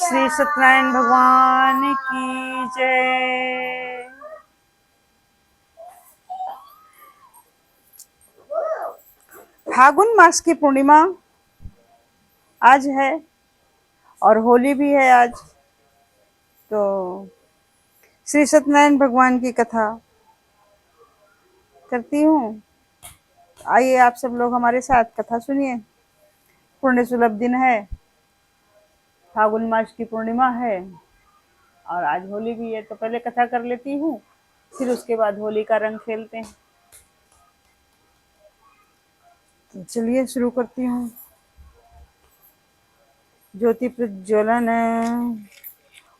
श्री सत्यनारायण भगवान की जय। फागुन मास की पूर्णिमा आज है और होली भी है आज। तो श्री सत्यनारायण भगवान की कथा करती हूँ। आइए आप सब लोग हमारे साथ कथा सुनिए। पुण्य सुलभ दिन है, फागुन मास की पूर्णिमा है और आज होली भी है। तो पहले कथा कर लेती हूँ, फिर उसके बाद होली का रंग खेलते हैं। तो चलिए शुरू करती हूँ। ज्योति प्रज्वलन।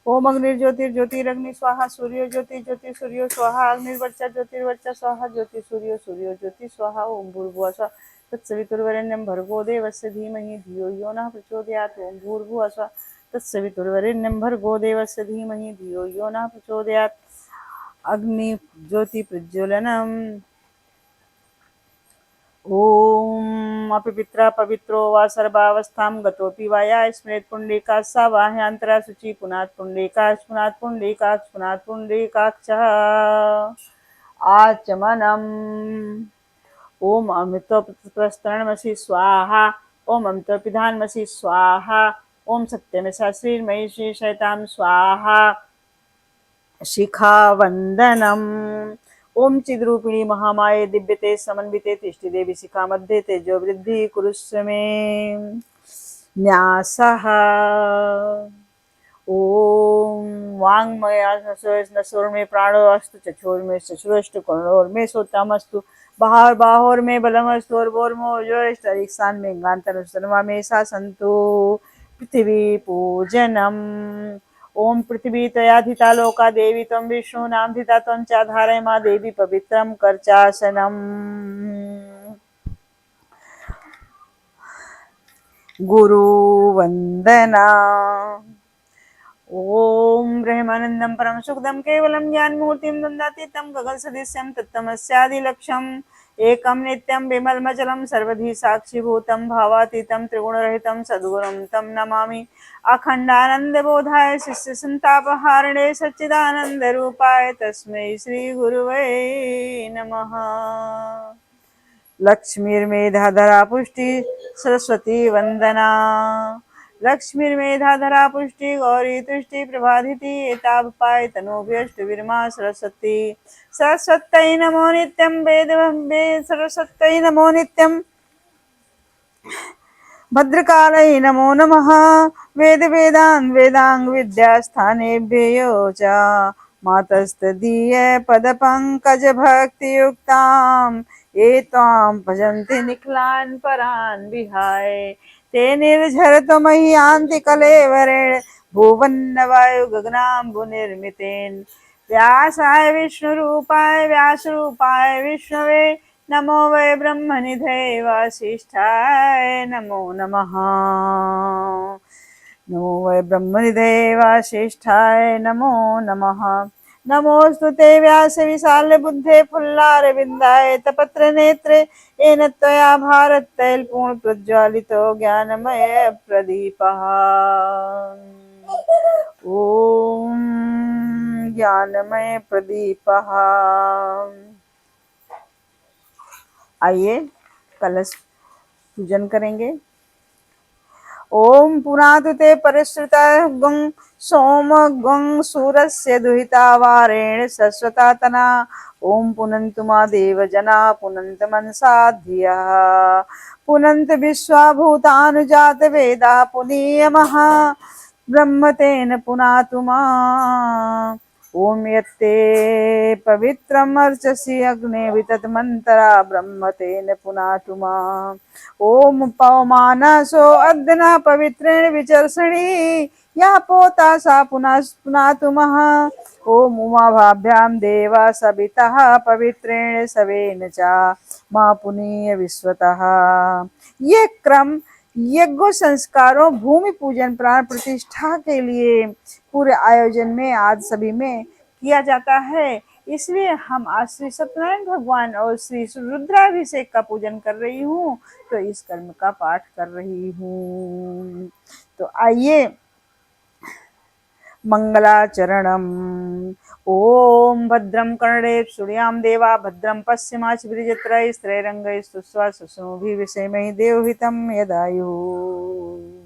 ओम अग्निर्ज्योतिर्ज्योतिरग्नि स्वाहा, सूर्यो ज्योति ज्योति सूर्यो स्वाहा, अग्निर्वर्चा ज्योतिर्वर्चा स्वाहा, ज्योति सूर्यो सूर्यो ज्योति स्वाहा। ओम भूर्भुवः स्वः तत्सवितुर्वरेण्यं भर्गो देवस्य धीमहि धियो यो नः प्रचोदयात्। ओम भूर्भुवः स्वः तत्सवितुर्वरेण्यं भर्गो देवस्य धीमहि धियो यो नः प्रचोदयात्। अग्नि ज्योति प्रज्वलनम्। ओम अपवित्र पवित्रो वा सर्वावस्थां गतोऽपि वा या स्मरेत् पुण्डरीकात् सा वाह्यान्तरा शुचि पुनात् पुण्डरीकाक्ष पुनात् पुण्डरीकाक्ष पुनात् पुण्डरीकाक्षः। आचमनम्। ओम अमृतोपस्तरणमसि स्वाहा, ओम अमृतोपिधानमसि स्वाहा, ओम सत्यमेव श्रीर्मयि श्रीशैतां स्वाहा। शिखा वंदनम। ओम चिद्रूपिणी महामाये दिव्यते समन्विते तिष्ठि देवी शिखा मध्ये तेजो वृद्धि कुरुष्व मे। न्यासः। ओम वाङ्मया नसोर्मे प्राणो अस्तु, चक्षुर्मे चक्षुरस्तु, कर्णोर्मे श्रोत्रमस्तु, बाहोर्मे बलमस्तु, ओर्वोर्मोजोष्टरिक्सान् मे गान्तरस्तन्वा मे सा सन्तु। पृथिवी पूजनम्। ओम पृथ्वी त्वयाधिता लोका देवी त्वं विष्णूनां धिता त्वं च धारय मा देवी पवित्रं कर्चासनम्। गुरुवन्दना। ओम ब्रह्मानंदं परम सुखदं केवलं ज्ञानमूर्तिं दन्दातीतं गगनसदृशं तत्तमस्यादिलक्ष्यम् एकं नित्यं विमलमचलं सर्वधी साक्षिभूतं भावातीतं त्रिगुणरहितं सद्गुरुं तं नमामि। अखण्डानन्दबोधाय शिष्यसन्तापहारिणे सच्चिदानन्दरूपाय तस्मै श्रीगुरुवे नमः। लक्ष्मीर्मेधाधरा पुष्टि सरस्वती वंदना। लक्ष्मीर्मेधाधरा पुष्टि गौरी तुष्टि प्रभाधिति एतावपाय तनोभ्यष्ट विरमा सरस्वती। सरस्वत्यै नमो नित्यं वेद सरस्वत्यै नमो नित्यं भद्रकालै नमो नमः। वेद वेदांग वेदांग विद्यास्थानेभ्यो च मातस्तदीय पदपङ्कज भक्तियुक्ताम् एतां भजन्ति निखिलान् परान् विहाय। ते निर्झरतो मह्यान्ति कलेवरेण भुवन्नवायु गगनाम्बु निर्मितेन। व्यासाय विष्णुरूपाय व्यासरूपाय विष्णवे नमो वै ब्रह्मनिधये वासिष्ठाय नमो नमः। नमो वै ब्रह्मनिधये वासिष्ठाय नमो नमः। नमोऽस्तु ते व्यासविशालबुद्धे फुल्लारविन्दाय तपत्रनेत्रे येन त्वया भारततैलपूर्णप्रज्वालितो ज्ञानमय प्रदीपः। ॐ ज्ञानमय प्रदीपः। आइए कलश पूजन करेंगे। ओम पुनातु ते परिश्रुता गं सोम गं सूरस्य दुहिता वारेण सस्वता तना। ओम पुनन्तु मा देव जना पुनन्त मनसा धियः। पुनन्त विश्वा भूतानुजात वेदा पुनीयमः ब्रह्म तेन पुनातु मा। ओम यत्ते पवित्रम् अर्चसि अग्ने विततमन्तरा ब्रह्म तेन पुनातु मा। ओम पवमानसो अद्ना पवित्रेण विचर्षणी या पोता सा पुनातु मः। ओम उमा भाभ्यां देवा सवितः पवित्रेण सवेन च मा पुनीय विश्वतः। ये क्रम यज्ञ संस्कारों भूमि पूजन प्राण प्रतिष्ठा के लिए पूरे आयोजन में आज सभी में किया जाता है। इसलिए हम आज श्री सत्यनारायण भगवान और श्री रुद्राभिषेक का पूजन कर रही हूँ, तो इस कर्म का पाठ कर रही हूँ। तो आइए मङ्गलाचरणम्। ॐ भद्रं कर्णेभिः शृणुयाम देवा भद्रं पश्चिमाच्चभिर्यजत्रैः स्थिरैरङ्गैस्तुष्ट्वा सुषुम्भिः विषेमहि देवहितं यदायुः।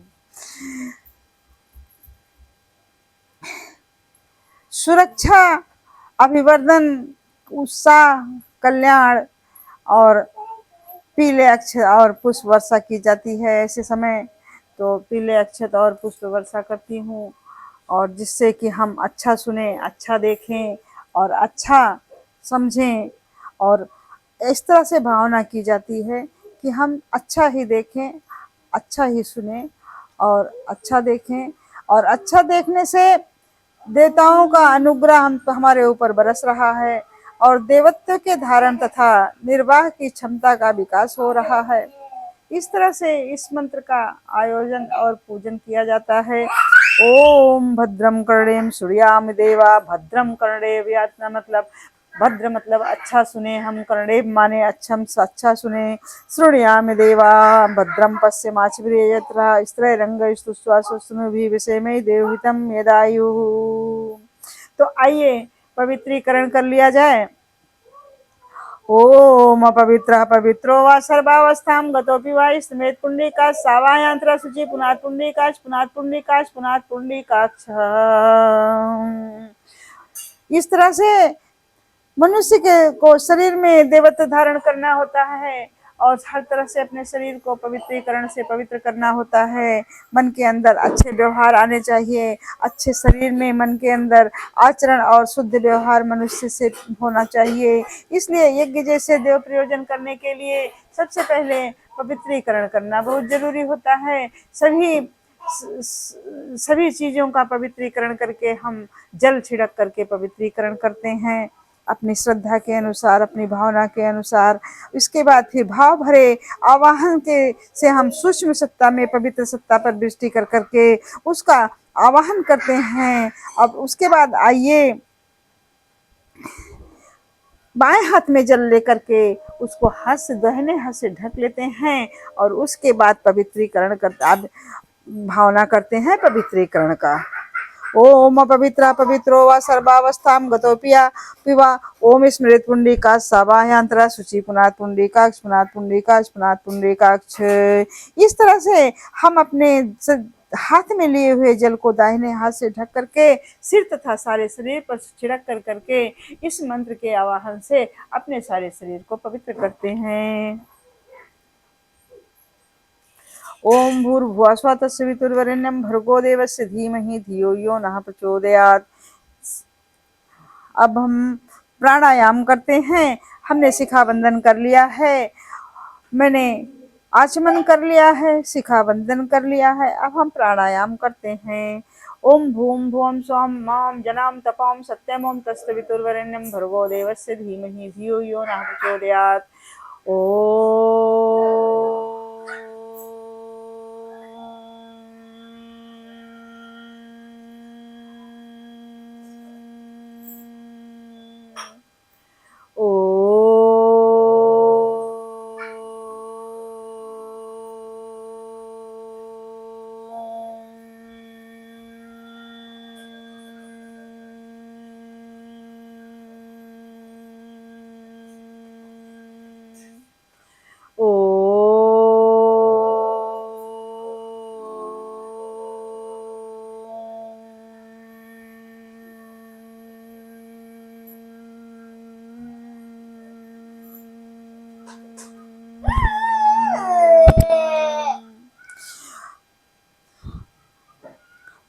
सुरक्षा, अभिवर्धन, उत्साह, कल्याण और पीले अक्षत और पुष्प वर्षा की जाती है। ऐसे समय तो पीले अक्षत और पुष्प वर्षा करती हूँ, और जिससे कि हम अच्छा सुने, अच्छा देखें और अच्छा समझें। और इस तरह से भावना की जाती है कि हम अच्छा ही देखें, अच्छा ही सुने और अच्छा देखें। और अच्छा देखने से देवताओं का अनुग्रह हम हमारे ऊपर बरस रहा है और देवत्व के धारण तथा निर्वाह की क्षमता का विकास हो रहा है। इस तरह से इस मंत्र का आयोजन और पूजन किया जाता है। ओम भद्रम कर्णेम सूर्याम देवा भद्रम कर्णेव यातना, मतलब भद्र मतलब अच्छा सुने हम, कर्णेव माने अच्छा सुने, श्रुणयाम देवा भद्रम पश्यमाचभिर्यजत्रः स्त्रैरङ्गैस्तुष्ट्वा विषय में देवहितं यदायुः। तो आइए पवित्रीकरण कर लिया जाए। ओम अपवित्रः पवित्रो वा सर्वावस्थां गतोऽपि वा स्मरेत् पुण्डरीकाक्ष सावायान्त्र शुचि पुनात् पुण्डरीकाक्ष पुनात् पुण्डरीकाक्ष पुनात् पुण्डरीकाक्ष। इस तरह से मनुष्य के को शरीर में देवत्व धारण करना होता है और हर तरह से अपने शरीर को पवित्रीकरण से पवित्र करना होता है। मन के अंदर अच्छे व्यवहार आने चाहिए, अच्छे शरीर में मन के अंदर आचरण और शुद्ध व्यवहार मनुष्य से होना चाहिए। इसलिए यज्ञ जैसे देव प्रयोजन करने के लिए सबसे पहले पवित्रीकरण करना बहुत जरूरी होता है। सभी चीजों का पवित्रीकरण करके हम जल छिड़क करके पवित्रीकरण करते हैं अपनी श्रद्धा के अनुसार, अपनी भावना के अनुसार। इसके बाद फिर भाव भरे आवाहन के से हम सूक्ष्म सत्ता में पवित्र सत्ता पर दृष्टि कर करके उसका आवाहन करते हैं। अब उसके बाद आइए बाएं हाथ में जल लेकर के उसको हाथ से दाहिने हाथ से ढक लेते हैं और उसके बाद पवित्रीकरण करता भावना करते हैं पवित्रीकरण का। ओम पवित्र पवित्रो वा सर्वावस्थां गतोऽपि पिवा ओम स्मृत पुंडरीकाक्ष सावाह्यांतरा शुचि पुनात् पुंडरीकाक्ष पुनात् पुंडरीकाक्ष पुनात् पुंडरीकाक्ष। इस तरह से हम अपने हाथ में लिए हुए जल को दाहिने हाथ से ढक करके सिर तथा सारे शरीर पर छिड़क कर करके इस मंत्र के आवाहन से अपने सारे शरीर को पवित्र करते हैं। ओम भूर्भुवः स्वः तत्सवितुर्वरेण्यं भर्गो देवस्य धीमहि धियो यो नः प्रचोदयात्। अब हम प्राणायाम करते हैं। हमने शिखा बंधन कर लिया है, मैंने आचमन कर लिया है, शिखा बंधन कर लिया है। अब हम प्राणायाम करते हैं। ओम भूम भुवं स्वं मां जनां तपां सत्यम ओम तत्सवितुर्वरेण्यं भर्गो देवस्य धीमहि धियो यो नः प्रचोदयात्।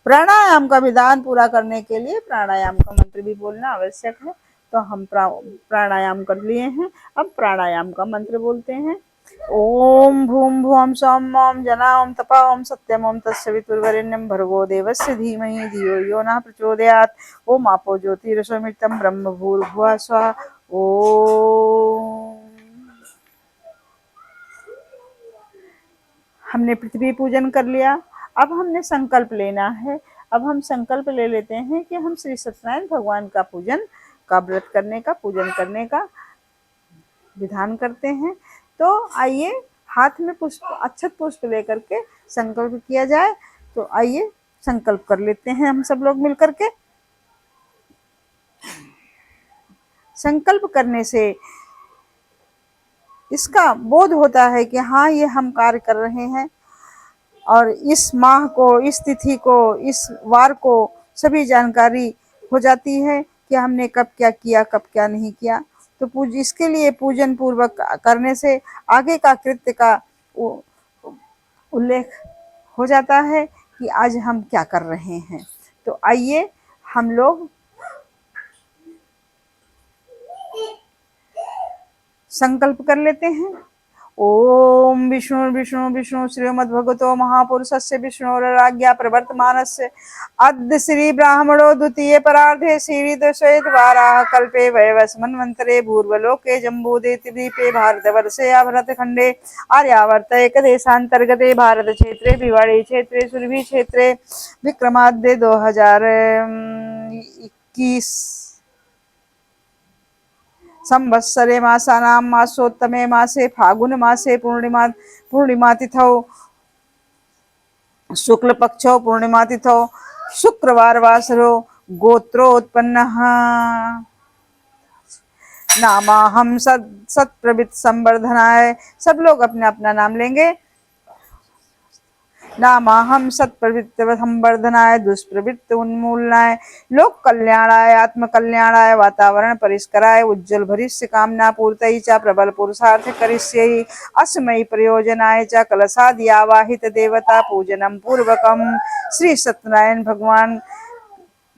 प्राणायाम का विधान पूरा करने के लिए प्राणायाम का मंत्र भी बोलना आवश्यक है। तो हम प्राणायाम कर लिए हैं। अब प्राणायाम का मंत्र बोलते हैं। ओम भूम भुवं स्वं मौं जना ओम तपा ओम सत्यम ओम तत्सवितुर्वरेण्यं भर्गो देवस्य धीमहि धियो यो नः प्रचोदयात्। ओम आपो ज्योतिरसोमृतं ब्रह्म भूर्भुवः स्वः। ओम। हमने पृथ्वी पूजन कर लिया। अब हमने संकल्प लेना है। अब हम संकल्प ले लेते हैं कि हम श्री सत्यनारायण भगवान का पूजन का व्रत करने का, पूजन करने का विधान करते हैं। तो आइए हाथ में पुष्प अक्षत पुष्प लेकर के संकल्प किया जाए। तो आइए संकल्प कर लेते हैं हम सब लोग मिलकर के। संकल्प करने से इसका बोध होता है कि हाँ, ये हम कार्य कर रहे हैं, और इस माह को, इस तिथि को, इस वार को सभी जानकारी हो जाती है कि हमने कब क्या किया, कब क्या नहीं किया। तो इसके लिए पूजन पूर्वक करने से आगे का कृत्य का उल्लेख हो जाता है कि आज हम क्या कर रहे हैं। तो आइए हम लोग संकल्प कर लेते हैं। ओम विष्णु विष्णु विष्णु श्रीमद्भगवतो महापुरुषस्य विष्णोराज्ञा प्रवर्तमानस्य अद्य श्री ब्राह्मणो द्वितीय परार्धे श्रीद्वैतवाराः कल्पे वैवस्वन्वन्तरे भूर्वलोके जम्बूद्वीपे भारतवर्षे भरतखण्डे आर्यावर्त एकदेशान्तर्गते भारतक्षेत्रे भिवाड़ी क्षेत्रे सुरभि क्षेत्रे विक्रमाद्य 2021 संवत्सरे मासानां मासोत्तमे मासे फागुन मासे पूर्णिमा तिथौ शुक्ल पक्षौ पूर्णिमा तिथौ शुक्रवार वासरो गोत्रोत्पन्नः नामाहं सत्प्रवृत्त संवर्धनाय। सब लोग अपना अपना नाम लेंगे। नामाहं सत्प्रवृत्त संवर्धनाय दुष्प्रवृत्त उन्मूलनाय लोक कल्याणाय आत्म कल्याणाय वातावरण परिष्कराय उज्ज्वल भविष्य कामना पूर्तये च प्रबल पुरुषार्थ करिष्ये अस्मै प्रयोजनाय च कलशादि आवाहित देवता पूजनम पूर्वकम श्री सत्यनारायण भगवान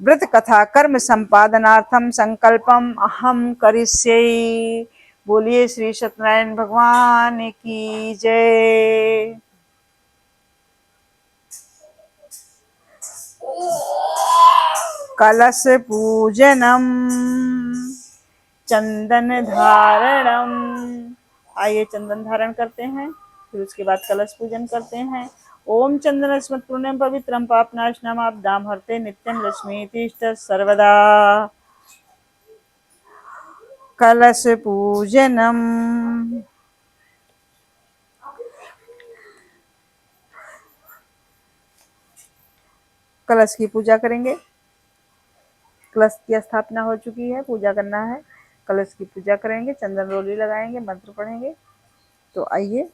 व्रत कथा कर्म संपादनार्थम संकल्पम अहम करिष्ये। बोलिए श्री सत्यनारायण भगवान की जय। कलश पूजनम चंदन धारणम। आइए चंदन धारण करते हैं, फिर उसके बाद कलश पूजन करते हैं। ओम चंदन स्मृत पुण्यम पवित्रम पापनाशनम आपदाम हरते नित्यम लक्ष्मी तिष्ठ सर्वदा। कलश पूजनम। कलश की पूजा करेंगे। कलश की स्थापना हो चुकी है, पूजा करना है। कलश की पूजा करेंगे, चंदन रोली लगाएंगे, मंत्र पढ़ेंगे। तो आइए।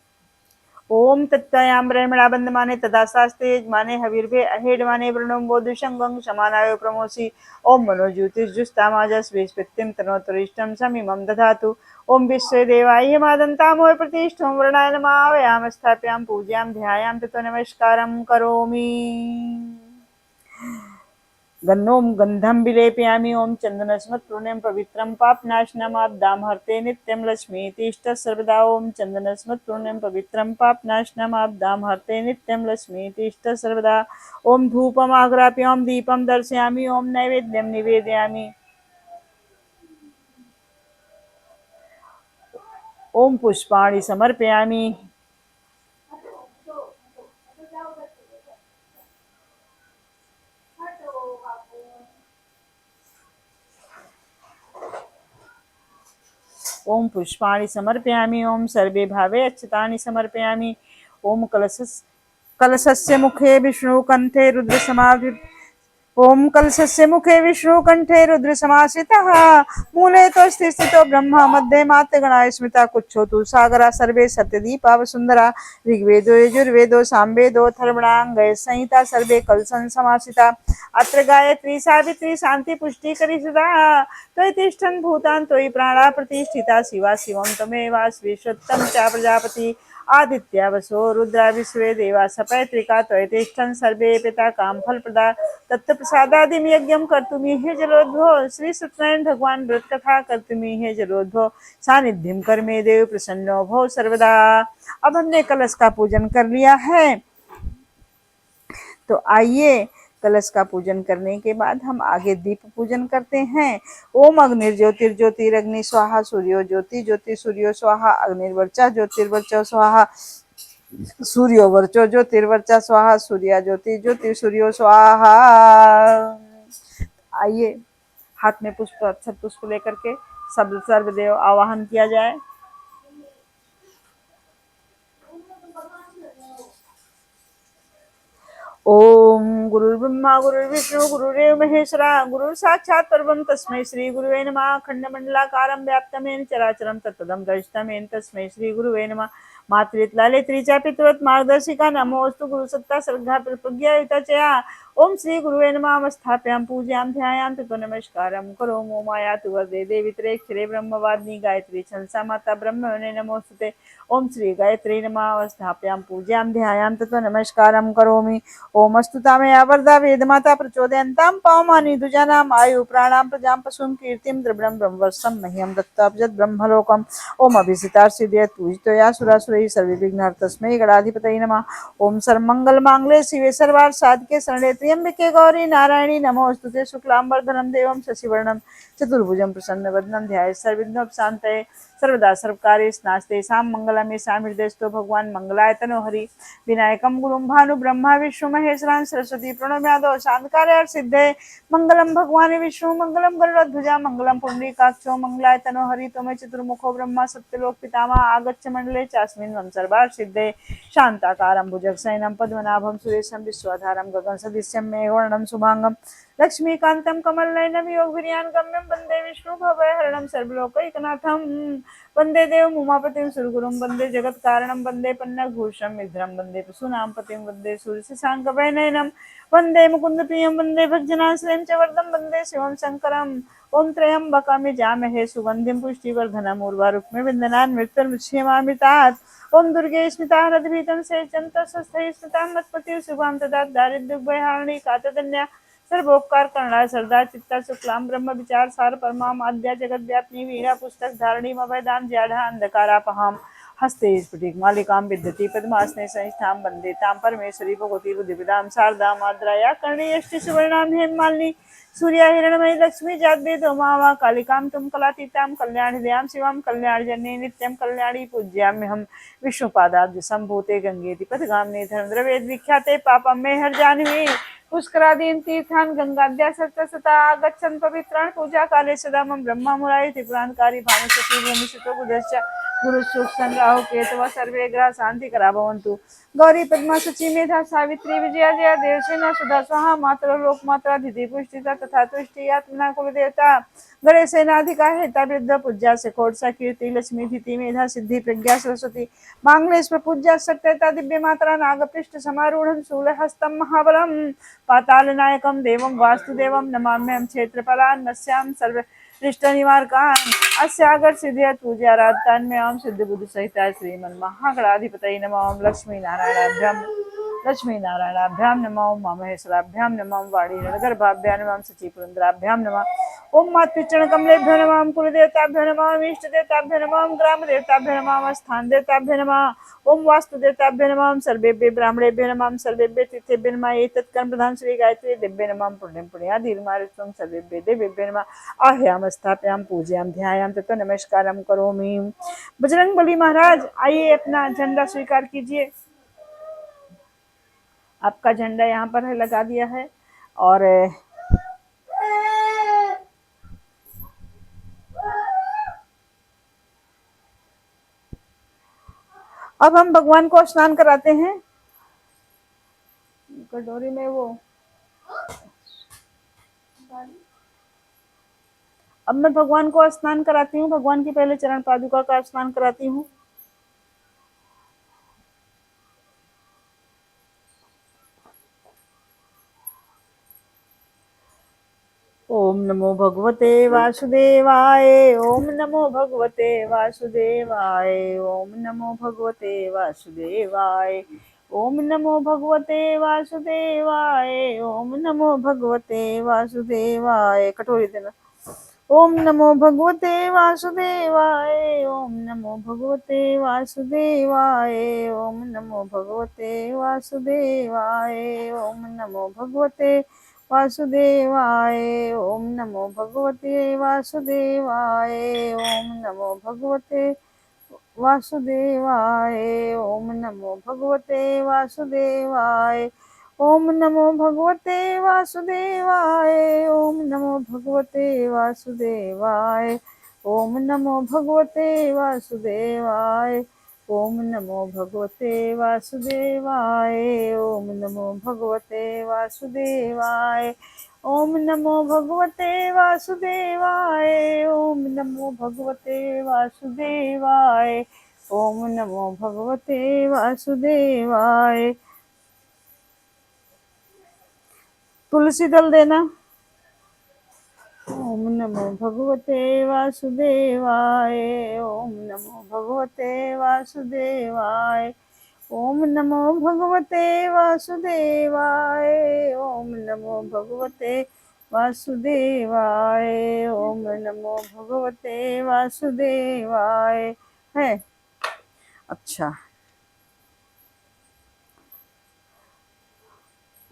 ओम तत्तायाम ब्रह्मणा बंदमाने तदा शास्त्रे यजमाने हविर्भे अहेडमाने वृणों बोधुशंगं समानायो प्रमोसी। ओम मनोज्योतिर्जुष्टामाजस वेस्पत्यं तनोतरिष्टं समिमं दधातु। ओम विश्वदेवाय मादन्तामोय प्रतिष्ठों वर्णाय नमावयाम स्थाप्याम पूज्याम ध्यायाम ततो नमस्कारं करोमि। गन्नों गंधम विलेपयामि। ओम चंदन स्मृत पुण्यम पवित्रम पापनाशनम आपदाम हरते नित्यम लक्ष्मी तिष्ठ सर्वदा। ओम चंदन स्मृत पुण्यम पवित्रम पापनाशनम आपदाम हरते नित्यम लक्ष्मी तिष्ठ सर्वदा। ओम धूपम आग्राप्य ओम दीपम दर्शयामि। ओम नैवेद्यम निवेदयामि। ओम पुष्पाणि समर्पयामि। ओम पुष्पाणि समर्पयामि। ओम सर्वे भावे अक्षतानि समर्पयामि। ओम कलशस्य मुखे विष्णु कंठे रुद्र समावि। ओम कलशस्य मुखे विष्णु कंठे रुद्र समाश्रितः मूले तो स्थितो ब्रह्मा मध्ये माते गणाय स्मृता कुच्छोतु सागरा सर्वे सत्यदीपा वसुंधरा ऋग्वेदो यजुर्वेदो सामवेदो अथर्वणांगय संहिता सर्वे कलशं समाश्रिता अत्र गायत्री सावित्री शांति पुष्टि करी सदा त्वयि तिष्ठन् भूतान् त्वयि प्राणा प्रतिष्ठिता शिवा शिवं त्वमेव विश्वोत्तम च प्रजापति आदित्या वसो रुद्रा विश्वे देवा सपैत्रिका त्वयि तिष्ठन् सर्वे पिता काम फल प्रदा तत्व प्रसादादिम यज्ञम कर्तुमीहे जलोद्भव। श्री सत्यनारायण भगवान व्रत कथा कर्तुमीहे जलोद्भव सानिध्यम कर मे देव प्रसन्नो भव सर्वदा। अब हमने कलश का पूजन कर लिया है, तो आइए कलश का पूजन करने के बाद हम आगे दीप पूजन करते हैं। ओम अग्निर्ज्योतिर्ज्योतिरग्नि स्वाहा सूर्यो ज्योति ज्योति सूर्यो स्वाहा अग्निर्वर्चा ज्योतिर्वर्चा स्वाहा सूर्यो वर्चो ज्योतिर्वर्चा स्वाहा सूर्या ज्योति ज्योति सूर्यो स्वाहा। आइए हाथ में पुष्प अक्षत पुष्प लेकर के सब सर्वदेव आवाहन किया जाए। ओम गुरुर्ब्रह्मा गुरुर्विष्णु गुरुरेव महेश्वरा गुरुः साक्षात् परब्रह्म तस्मै श्री गुरुवे नमः। खंडमंडलाकारं व्याप्तं येन चराचरं तत्पदं दर्शितं येन तस्मै श्री गुरुवे नमः। मातृत्लाले त्रिचा पितृवत् मार्गदर्शिका नमोऽस्तु गुरुसत्ता श्रद्धा प्रज्ञायुतचया। ओम श्री गुरुवे नमः। स्थाप्यां पूज्यां ध्यायां ततो नमस्कारं करोमि माया तु वरदे देवी त्र्यक्षरे ब्रह्मवादिनी गायत्री छंसा माता ब्रह्मणे नमोस्तुते। ओम श्री गायत्री नमः। स्थाप्यां पूज्यां ध्यायां ततो नमस्कारं करोमि। ओम अस्तुता मया वरदा वेदमाता प्रचोदयन्तां पवमानि दुजानाम् आयु प्राणां प्रजां पशुं कीर्तिं द्रविणं ब्रह्मवर्षं मह्यं दत्ताब्जत् ब्रह्मलोकम्। ओम अभिसिता सिद्धि पूजितया सुरासुरैः सर्वे विघ्नाः तस्मै गणाधिपतये नमः। ओम सर्वमंगल मांगल्ये शिवे सर्वार्थ साधके शरण्ये त्र्यंबके गौरी नारायणी नमोस्तुते। शुक्लांबरधरं देवं शशिवर्णं चतुर्भुजं प्रसन्नवदनं ध्यायेत् सर्वविघ्नोपशान्तये। सर्वदा सर्वकार्येषु नास्ते सां मंगलम् येषां हृदयस्थो भगवान् मंगलाय तनोहरि। विनायकं गुरुं भानु ब्रह्मा विष्णु महेश्वरान् सरस्वती प्रणम्यादो शान्तकार्यार्थ सिद्धये। मंगलम भगवान विष्णु मंगलम गरुड़ध्वजा मंगलम पुंडरीकाक्षो मंगलाय तनोहरि। त्वमेव चतुर्मुखो ब्रह्मा सत्यलोक पितामह आगच्छ मंडले चास्मिन् मम सर्वार्थ सिद्धये। शान्ताकारं भुजगशयनं पद्मनाभं सुरेशं विश्वधारं गगनसदृशं मेघवर्णं शुभांगं लक्ष्मीकान्तं कमलनयनं योगवीर्यान्गम्यं वन्दे विष्णुभवहरणं सर्वलोकैकनाथं। वन्दे देवम् उमापतिं सुरगुरुं वन्दे जगत्कारणं वन्दे पन्नगभूषणं विग्रहं वन्दे पशूनां पतिं वन्दे सूर्यशशाङ्कवैनयनं वन्दे मुकुन्दप्रियं वन्दे भक्तजनाश्रयं च वरदं वन्दे शिवं शङ्करम्। ॐ त्र्यम्बकं यजामहे सुगन्धिं पुष्टिवर्धनम् उर्वारुक्मे वन्दनान् मृत्युर्मुच्यमामृतात्। ओम दुर्गे स्मिता हरद्भीतं सेचन्तस्वस्थैः स्मितां मत्पतिः शुभां ददात् दारिद्र्यभयहारिणी कातदन्या सर्वोपकार करणाय सरदा चित्ता शुक्लां ब्रह्म विचार सार परमाम आद्या जगत व्यापिनी वीणा पुस्तक धारिणी अभयदां ज्याढ़ा अंधकारापहां। हस्ते स्फटिक मालिकां विद्यति पद्मासने संस्थां वन्दे तां परमेश्वरी भगवती बुद्धिविदां शारदां आद्राया कर्णेयष्टि सुवर्णां हेममालिनी सूर्या हिरणमयी लक्ष्मी जातवेदो मावा कालिकां तुम कलातीतां कल्याणहृदयां शिवां कल्याणजननी नित्यं कल्याणी पूज्याम्यहम्। विष्णुपादाब्ज संभूते गंगेति पथगामिनी धर्मद्रवेद विख्याते पापं मे हर जाह्नवी। पुष्करादीन तीर्थान गंगाद्या सतसता गच्छन् पवित्रान् पूजा काले सदा मम ब्रह्मा मुरारी त्रिपुरांतकारी भानुसती भूमिसुतो बुधश्च गुरुसुख संग्राहो केतव सर्वे ग्रह शांति करा भवन्तु। गौरी पद्मा सची मेधा सावित्री विजया जया देवसेना सुधा स्वाहा मातृ लोक मात्रा धिति पुष्टिता तथा तुष्टि आत्मना कुलदेवता गणेश सेनाधिका हेता वृद्ध पूज्या से कोटसा कीर्ति लक्ष्मी धिति मेधा सिद्धि प्रज्ञा सरस्वती मांगलेश्वर पूज्या सत्यता दिव्य मात्रा नागपृष्ठ समारूढ़ शूलहस्तं महाबलम् पातालनायकं देवं वास्तुदेवं नमाम्यहं क्षेत्रफलान्नस्यां सर्वरिष्टनिवारकान् अस्यागर सिद्धियत् पूज्याराधतान्म्यां सिद्धबुद्धिसहिता श्रीमन्महागणाधिपतये नमः। लक्ष्मीनारायणाभ्यां नमः। उमा महेश्वराभ्यां नमः। वाणीगर्भाभ्यां नमः। सचीपुरंदराभ्यां नमः। ओम मातृचरणकमलेभ्यो नमः। कुलदेवताभ्यो नमः। इष्टदेवताभ्यो नमः। ग्रामदेवताभ्यो नमः। स्थानदेवताभ्यो नमः। ओम वास्तुदेवताभ्यो नमः। सर्वेभ्यो ब्राह्मणेभ्यो नमः। सर्वेभ्यो तीर्थेभ्यो नमः। एतत्कर्म प्रधान श्री गायत्री देव्ये नमः। पुण्यं पुण्याधीर्मारित्वं सर्वेभ्यो देवेभ्यो नमः। आह्याम स्थाप्याम पूज्याम ध्यायाम ततो नमस्कारम करोमि। बजरंगबली महाराज आइए अपना झंडा स्वीकार कीजिए। आपका झंडा यहाँ पर है, लगा दिया है। और अब हम भगवान को स्नान कराते हैं। कटोरी में वो अब मैं भगवान को स्नान कराती हूँ। भगवान की पहले चरण पादुका का स्नान कराती हूँ। ओम नमो भगवते वासुदेवाय। ओम नमो भगवते वासुदेवाय। ओम नमो भगवते वासुदेवाय। ओम नमो भगवते वासुदेवाय। ओम नमो भगवते वासुदेवाय। कटोरी देना। ओम नमो भगवते वासुदेवाय। ओम नमो भगवते वासुदेवाय। ओम नमो भगवते वासुदेवाय। ओम नमो भगवते वासुदेवाय। ओम नमो भगवते वासुदेवाय। ओम नमो भगवते वासुदेवाय। ओम नमो भगवते वासुदेवाय। ओम नमो भगवते वासुदेवाय। ओम नमो भगवते वासुदेवाय। ओम नमो भगवते वासुदेवाय। ओम नमो भगवते वासुदेवाय। ओम नमो भगवते वासुदेवाय। ओम नमो भगवते वासुदेवाय। ओम नमो भगवते वासुदेवाय। ओम नमो भगवते वासुदेवाय। तुलसी दल देना। ओम नमो भगवते वासुदेवाय। ओम नमो भगवते वासुदेवाय। ओम नमो भगवते वासुदेवाय। ओम नमो भगवते वासुदेवाय। ओम नमो भगवते वासुदेवाय। है अच्छा।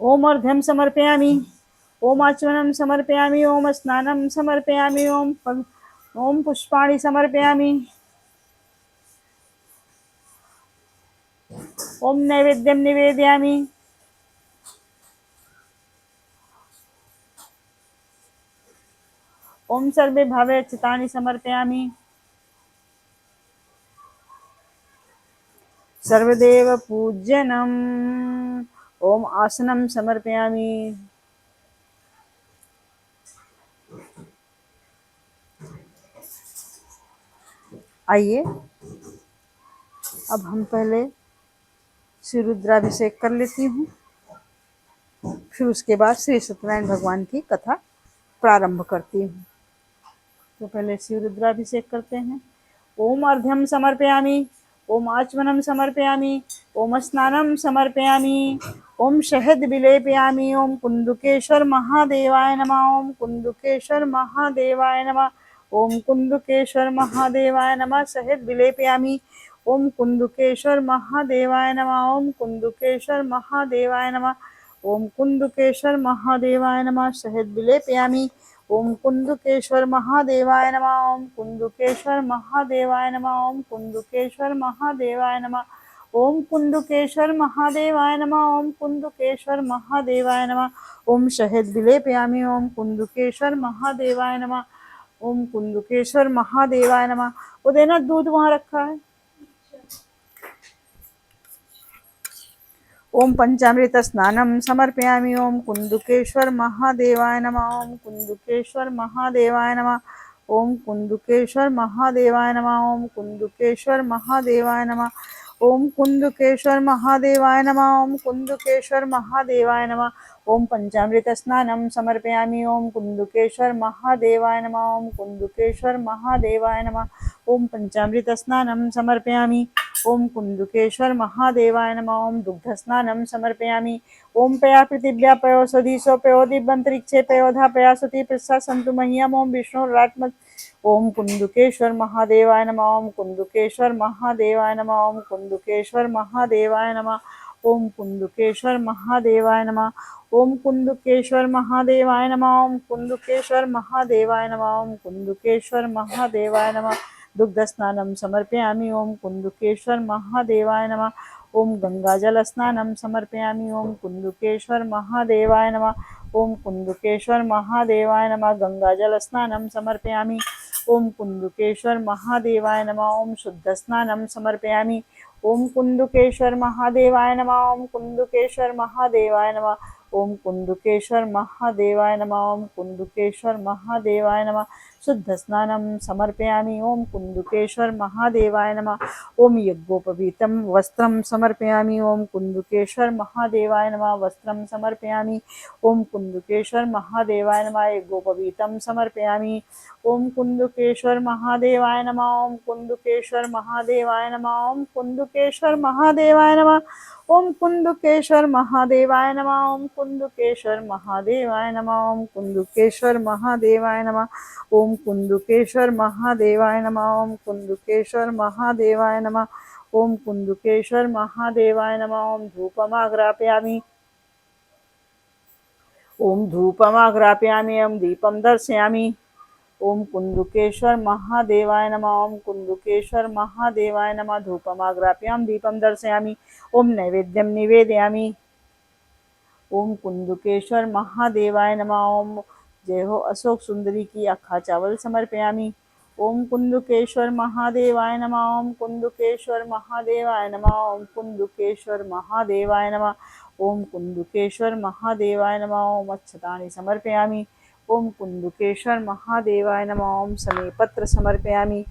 ओम अर्घ्यं समर्पयामि। ओम आचमनं समर्पयामि। ओम स्नानं समर्पयामि। ओम पुष्पाणि समर्पयामि। ओम नैवेद्यं निवेदयामि। ओम सर्वे भावे चितानि समर्पयामि। सर्वदेव पूज्यनम्। ओम आसनं समर्पयामि। आइए अब हम पहले श्री रुद्राभिषेक कर लेती हूँ, फिर उसके बाद श्री सत्यनारायण भगवान की कथा प्रारंभ करती हूँ। तो पहले श्री रुद्राभिषेक करते हैं। ओम अर्घ्यं समर्पयामि। ओम आचमनं समर्पयामि। ओम स्नानं समर्पयामि। ओम शहद विलेपयामि। ओम कुंदुकेश्वर महादेवाय नमः। ओम कुंदुकेश्वर महादेवाय नमः। ओम कुंदुकेश्वर महादेवाय नमः। शहद विलेपयामि। ओम कुंदुकेश्वर महादेवाय नमः। ओम कुंदुकेश्वर महादेवाय नमः। ओम कुंदुकेश्वर महादेवाय नमः। शहद विलेपयामि। ओम कुंदुकेश्वर महादेवाय नमः। ओम कुंदुकेश्वर महादेवाय नमः। ओम कुंदुकेश्वर महादेवाय नमः। ओम कुंदुकेश्वर महादेवाय नमः। ओम कुंदुकेश्वर महादेवाय नमः। ओम शहद विलेपयामि। ओम कुंदुकेश्वर महादेवाय नमः। ओम कुंदुकेश्वर महादेवाय नमः। वो देना दूध वहां रखा है। ओम पंचामृत स्नानं समर्पयामि। ओम कुंदुकेश्वर महादेवाय नमः। ओम कुंदुकेश्वर महादेवाय नमः। ओम कुंदुकेश्वर महादेवाय नमः। ओम कुंदुकेश्वर महादेवाय नमः। ओम कुंदुकेश्वर महादेवाय नमः। ओम कुंदुकेश्वर महादेवाय नमः। ओम पंचामृत स्नानं समर्पयामि। ओम कुंदुकेश्वर महादेवाय नमः। ओम कुंदुकेश्वर महादेवाय नमः। ओम पंचामृत स्नानं समर्पयामि। ओम कुंदुकेश्वर महादेवाय नमः। ओम दुग्ध स्नानं समर्पयामि। ओम पया पृथिव्या पयो सदीशो पयो दिव्यंतरिक्षे पयोधा पया सती पृष्ठा सन्तु मह्यम। ओम विष्णुरात्म। ओम कुंदुकेश्वर महादेवाय नमः। ओम कुंदुकेश्वर महादेवाय नमः। ओम कुंदुकेश्वर महादेवाय नमः। ओम कुंदुकेश्वर महादेवाय नमः। ओम कुंदुकेश्वर महादेवाय नमः। ओम कुंदुकेश्वर महादेवाय नमः। ओम कुंदुकेश्वर महादेवाय नमः। दुग्ध स्नानं समर्पयामि। ओम कुंदुकेश्वर महादेवाय नमः। ओम गंगाजल स्नानं समर्पयामि। ओम कुंदुकेश्वर महादेवाय नमः। ओम कुंदुकेश्वर महादेवाय नमः। गंगाजल स्नानं समर्पयामि। ओम कुंदुकेश्वर महादेवाय नमः। ओम शुद्ध स्नानं समर्पयामि। ओम कुंदुकेश्वर महादेवाय नमः। ओम कुंदुकेश्वर महादेवाय नमः। ओम कुंदुकेश्वर महादेवाय नमः। ओम कुंदुकेश्वर महादेवाय नमः। शुद्ध स्नानं समर्पयामि। ओम कुंदुकेश्वर महादेवाय नमः। ओम यज्ञोपवीतं वस्त्रं समर्पयामि। ओम कुंदुकेश्वर महादेवाय नमः। वस्त्रं समर्पयामि। ओम कुंदुकेश्वर महादेवाय नमः। यज्ञोपवीतं समर्पयामि। ओम कुंदुकेश्वर महादेवाय नमः। ओम कुंदुकेश्वर महादेवाय नमः। ओम कुंदुकेश्वर महादेवाय नमः। ओम कुंदुकेश्वर महादेवाय नमः। ओम कुंदुकेश्वर महादेवाय नमः। ओम कुंदुकेश्वर महादेवाय नमः। ओम कुंदुकेश्वर महादेवाय नमः। ओम कुंदुकेश्वर महादेवाय नमः। ओम कुंदुकेश्वर महादेवाय नमः। ओम धूपमाग्रापयामि। ओम धूपमाग्रापयामि। ओम दीपं दर्शयामि। ओम कुंदुकेश्वर महादेवाय नमः। ओम कुंदुकेश्वर महादेवाय नमः। धूपमाग्रापयामि। दीपं दर्शयामि। ओम नैवेद्यं निवेदयामि। ओम कुंदुकेश्वर महादेवाय नमः। ओम जय हो अशोक सुंदरी की अक्खा चावल समर्पयामि। ओम कुंदुकेश्वर महादेवाय नमः। ओम कुंदुकेश्वर महादेवाय नमः। ओम कुंदुकेश्वर महादेवाय नमः। ओम कुंदुकेश्वर महादेवाय नमः। ओम अक्षतानि समर्पयामि। ओम कुंदुकेश्वर महादेवाय नमः। ओम समीपत्र समर्पयामि।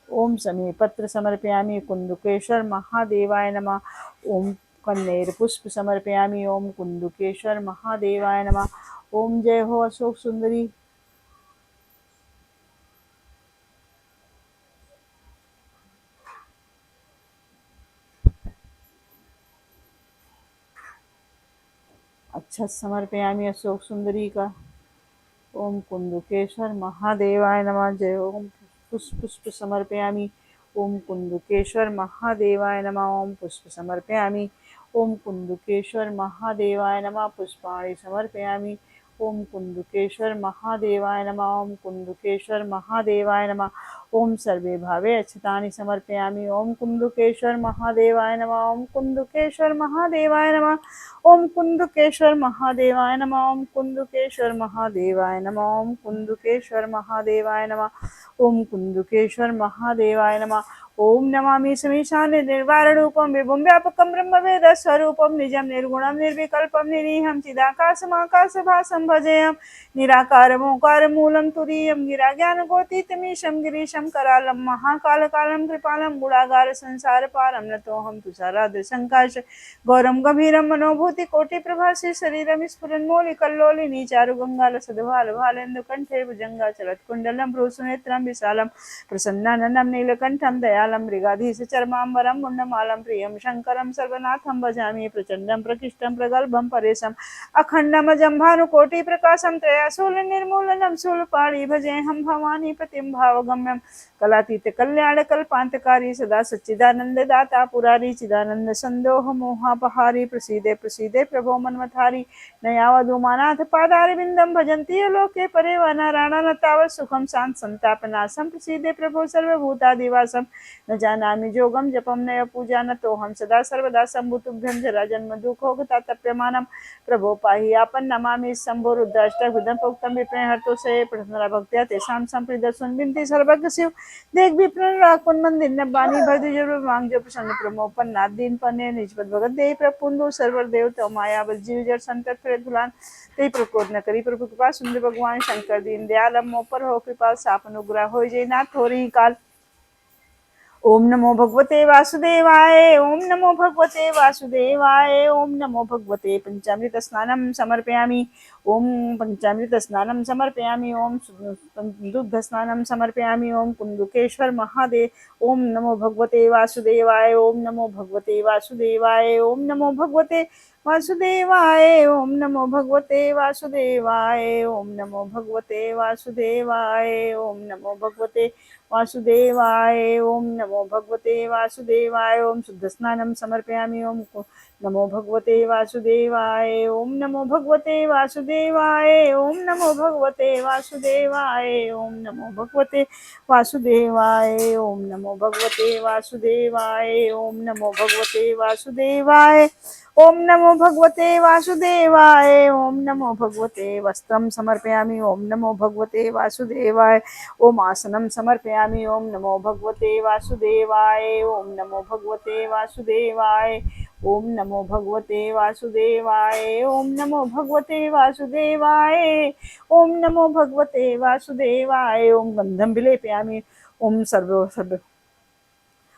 ओम समीपत्र समर्पयामि। कुंदुकेश्वर महादेवाय नमः। ओम कन्नेर पुष्प समर्पयामि। ओम कुंदुकेश्वर महादेवाय नमः। ओम जय हो अशोक सुंदरी। अच्छा समर्पयामि अशोक सुंदरी का। ओम कुंदुकेश्वर महादेवाय नमः। जय ओम पुष्प पुष्प समर्पयामि। ओम कुंदुकेश्वर महादेवाय नमः। ओम पुष्प समर्पयामि। ओम कुंदुकेश्वर महादेवाय नमः। पुष्पाणि समर्पयामि। ओम कुंदुकेश्वर महादेवाय नमः। ओम कुंदुकेश्वर महादेवाय नमः। ओम सर्वे भावे अक्षतानि समर्पयामि। ओम कुंदुकेश्वर महादेवाय नमः। ओम कुंदुकेश्वर महादेवाय नमः। ओम कुंदुकेश्वर महादेवाय नमः। ओम कुंदुकेश्वर महादेवाय नमः। ओम कुंदुकेश्वर महादेवाय नमः। ओम कुंदुकेश्वर महादेवाय नमः। ओम नमामि समीशान निर्वाणरूपं विभुं व्यापकं ब्रह्मवेदस्वरूपं निजं निर्गुणं निर्विकल्पं निरीहं चिदाकाशमाकाशभासं भजेयं निराकारमोकारमूलं तुरीयं गिराज्ञानगोतीतमीशं गिरीशं करालं महाकालकालं कृपालं गुणागार संसारपारं नतोऽहं तुषाराद्रसङ्काश गौरम गंभीरम मनोभूति कोटि प्रभासी शरीरम स्फुरन्मौलिकल्लोलिनी चारुगंगालसद्भाल भालेन्दु कंठे भुजंगा चलत्कुण्डलं भ्रूसुनेत्रं विशालं प्रसन्नाननं नीलकण्ठं दयालं मृगाधीश चर्माम्बरं मुण्डमालं प्रियं शङ्करं सर्वनाथं भजामि प्रचण्डं प्रकृष्टं प्रगल्भं परेशम् अखण्डमजं भानुकोटिप्रकाशं त्रयाशूलनिर्मूलनं शूलपाणि भजेऽहं भवानी पतिं भावगम्यं कलातीत कल्याण कल्पान्तकारी सदा सच्चिदानंद दाता पुरारी चिदानंद संदोह मोहापहारी प्रसीदे प्रसीदे प्रभो मन्मथारी नयावधूमानाथ पादारविंदम भजन्ति ये लोके परे व नारायण तावत् सुखम शांत संतापनाशम प्रसीदे प्रभो सर्वभूतादिवासम न जानामि जोगम जपम नय पूजा न तो हम सदा सर्वदा शंभुतुभ्यं जरा जन्म दुःखोगतातप्यमानं प्रभो पाहि आपन नमामि शंभो रुद्राष्टभुजं प्रोक्तं विप्रेण हर्तो से प्रथमरा भक्त्या तेषां संप्रीदस्वन् बिन्ति सर्वज्ञ शिव देख विप्रण राकुन मंदिर न बानी भरती जरूर मांग जो प्रसन्न प्रमोपन नाथ दीन पन्ने निजपद भगत दे प्रपुंदु सर्वर देव तो माया बस जीव जर संतत फिर दुलान ते प्रकोद न करी प्रभु कृपा सुंदर भगवान शंकर दीन दयाल मोपर हो कृपा साप अनुग्रह हो जय नाथ थोरी काल। ओम नमो भगवते वासुदेवाय। ओम नमो भगवते वासुदेवाय। ओम नमो भगवते पंचामृत स्नानं समर्पयामि। ओम पंचामृत स्नानं समर्पयामि। ओम दुग्ध स्नानं समर्पयामि। ओम कुंदुकेश्वर महादेव। ओम नमो भगवते वासुदेवाय। ओम नमो भगवते वासुदेवाय। ओम नमो भगवते वासुदेवाय। ओम नमो भगवते वासुदेवाय। ओम नमो भगवते वासुदेवाय। ओम नमो भगवते वासुदेवाय। ओम नमो भगवते वासुदेवाय। ओम शुद्ध स्नानं समर्पयामि। ओम नमो भगवते वासुदेवाय। ओम नमो भगवते वासुदेवाय। ओम नमो भगवते वासुदेवाय। ओम नमो भगवते वासुदेवाय। ओम नमो भगवते वासुदेवाय। ओम नमो भगवते वासुदेवाय। ओम नमो भगवते वासुदेवाय। ओम नमो भगवते वस्त्रं समर्पयामि। ओम नमो भगवते वासुदेवाय। ओम आसनं समर्पयामि। ओम नमो भगवते वासुदेवाय। ओम नमो भगवते वासुदेवाय। ओम नमो भगवते वासुदेवाय। ओम नमो भगवते वासुदेवाय। ओम नमो भगवते वासुदेवाय। ओम गंधं विलेपयामि। ओम सर्व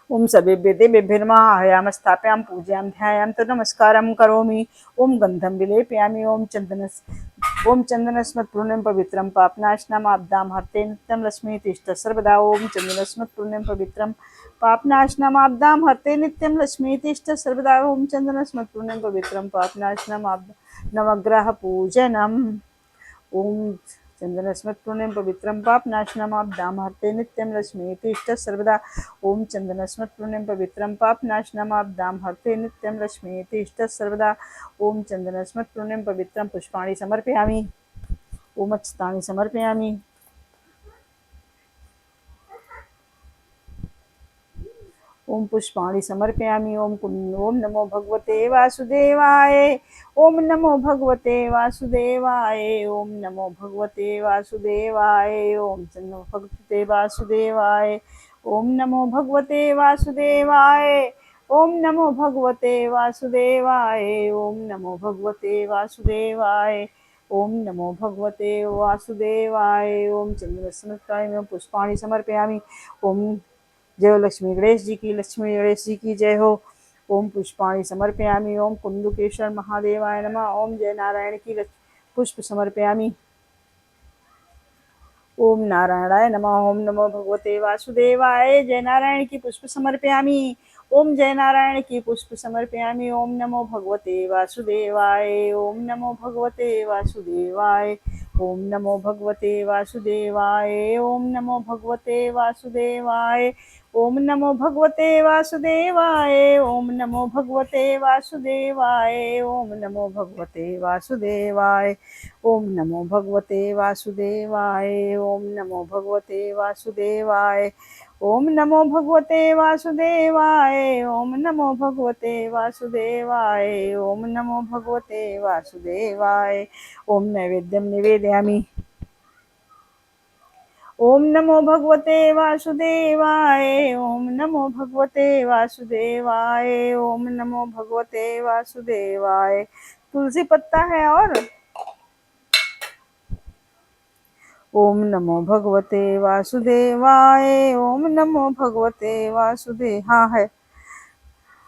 ओम सभेभ्यो देवेभ्यो नमः। आयाम स्थापयाम पूजयाम ध्यायाम तो नमस्कारं करोमि। ओम गंधं विलेपयामि। ओम चंदनस्मत्पूर्णं पवित्रं पापनाशनम् आपदां हर्ते नित्यं लक्ष्मी तिष्ठ सर्वदा। ओम चंदनस्मत्पूर्णं पवित्रं पापनाशनम् आपदां हर्ते नित्यं लक्ष्मी तिष्ठ सर्वदा। ओम चंदनस्मत्पूर्णं पवित्रं पापनाशनम् नवग्रह पूजनम्। ओम चंदनस्मत्पूर्णं पवित्रं पापनाशनमाब्दां हर्ते नित्यं लक्ष्मी तिष्ठ सर्वदा। ओम चंदनस्मत्पूर्णं पवित्रं पापनाशनमाब्दां हर्ते नित्यं लक्ष्मी तिष्ठ सर्वदा। ओम चंदनस्मत्पूर्णं पवित्रं पुष्पाणि समर्पयामि। ओम अक्षतानि समर्पयामि। ओम पुष्पाणि समर्पयामि। ओम नमो भगवते वासुदेवाय। ओम नमो भगवते वासुदेवाय। ओम नमो भगवते वासुदेवाय। ओम नमो भगवते वासुदेवाय। ओम नमो भगवते वासुदेवाय। ओम नमो भगवते वासुदेवाय। ओम नमो भगवते वासुदेवाय। ओम नमो भगवते वासुदेवाय। ओम चंद्रस्मृताय पुष्पाणि समर्पयामि। ओम जय हो लक्ष्मी गणेश जी की, लक्ष्मी गणेश जी की जय हो। ओम पुष्पाणि समर्पयामि। ओम कुंदुकेश्वर महादेवाय नमः। ओम जय नारायण की पुष्प समर्पयामि। ओम नारायणाय नमः। ओम नमो भगवते वासुदेवाय। जय नारायण की पुष्प समर्पयामि। ओम जय नारायण की पुष्प समर्पयामि। ओम नमो भगवते वासुदेवाय। ओम नमो भगवते वासुदेवाय। ओम नमो भगवते वासुदेवाय। ओम नमो भगवते वासुदेवाय। ओम नमो भगवते वासुदेवाय। ओम नमो भगवते वासुदेवाय। ओम नमो भगवते वासुदेवाय। ओम नमो भगवते वासुदेवाय। ओम नमो भगवते वासुदेवाय। ओम नमो भगवते वासुदेवाय। ओम नमो भगवते वासुदेवाय। ओम नमो भगवते वासुदेवाय। ओम नैवेद्यं निवेदयामि। ओम नमो भगवते वासुदेवाय। ओम नमो भगवते वासुदेवाय। ओम नमो भगवते वासुदेवाय। तुलसी पत्ता है और ओम नमो भगवते वासुदेवाय। ओम नमो भगवते वासुदेव, हाँ है।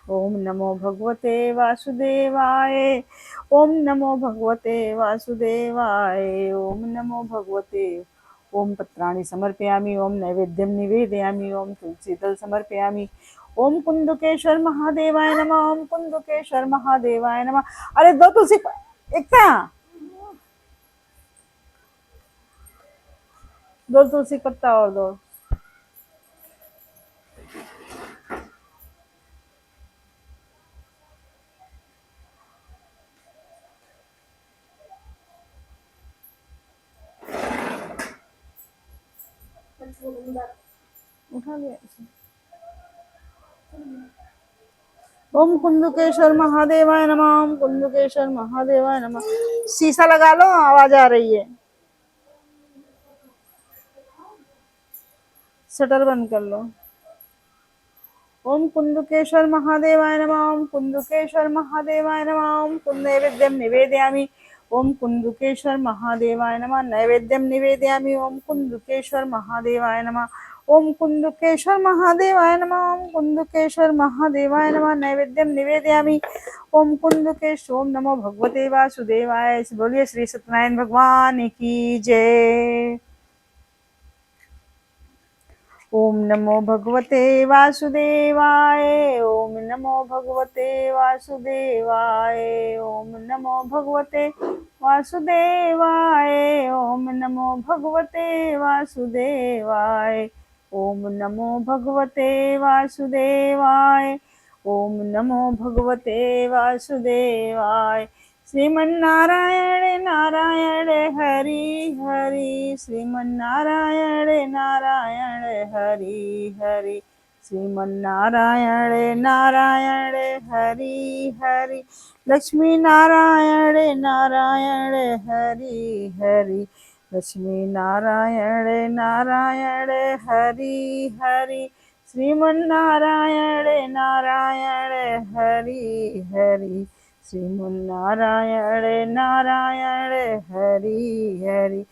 ओम नमो भगवते वासुदेवाय। ओम नमो भगवते वासुदेवाय। ओम नमो भगवते। ओम पत्राणि समर्पयामि। ओम नैवेद्यं निवेदयामि। ओम तुलसीदल समर्पयामि। ओम कुंदुकेश्वर महादेवाय नमः। ओम कुंदुकेश्वर महादेवाय नमः। अरे दो तुलसी एकता, दो तुलसी पत्ता और दो। उठा लिया इसे। ओम कुंदुकेश्वर महादेवाय नमः। ओम कुंदुकेश्वर महादेवाय नमः। शीशा लगा लो, आवाज आ रही है। शटर बंद कर लो। ओम कुंदुकेश्वर महादेवाय नमः। ओम कुंदुकेश्वर महादेवाय नमः। ओम नैवेद्यं निवेदयामि। ओम कुंदुकेश्वर महादेवाय नमः। नैवेद्यं निवेदयामि। ओम कुंदुकेश्वर महादेवाय नमः। ओम कुंदुकेश्वर महादेवाय नमः। ओम कुंदुकेश्वर महादेवाय नमः। नैवेद्यं निवेदयामि। ओम कुंदुकेश्वर। ओम नमो भगवते वासुदेवाय। बोलिए श्री सत्यनारायण भगवान की जय। ओम नमो भगवते वासुदेवाय। ओम नमो भगवते वासुदेवाय। ओम नमो भगवते वासुदेवाय। ओम नमो भगवते वासुदेवाय। ओम नमो भगवते वासुदेवाय। ओम नमो भगवते वासुदेवाय। श्रीमन्नारायण नारायण हरि हरि। श्रीमन्नारायण नारायण हरि हरि। श्रीमन्नारायण नारायण हरि हरि। लक्ष्मी नारायण नारायण हरि हरि। लक्ष्मी नारायण नारायण हरि हरि। श्रीमन्नारायण नारायण हरि हरि। श्रीमन्नारायण नारायण हरि हरि।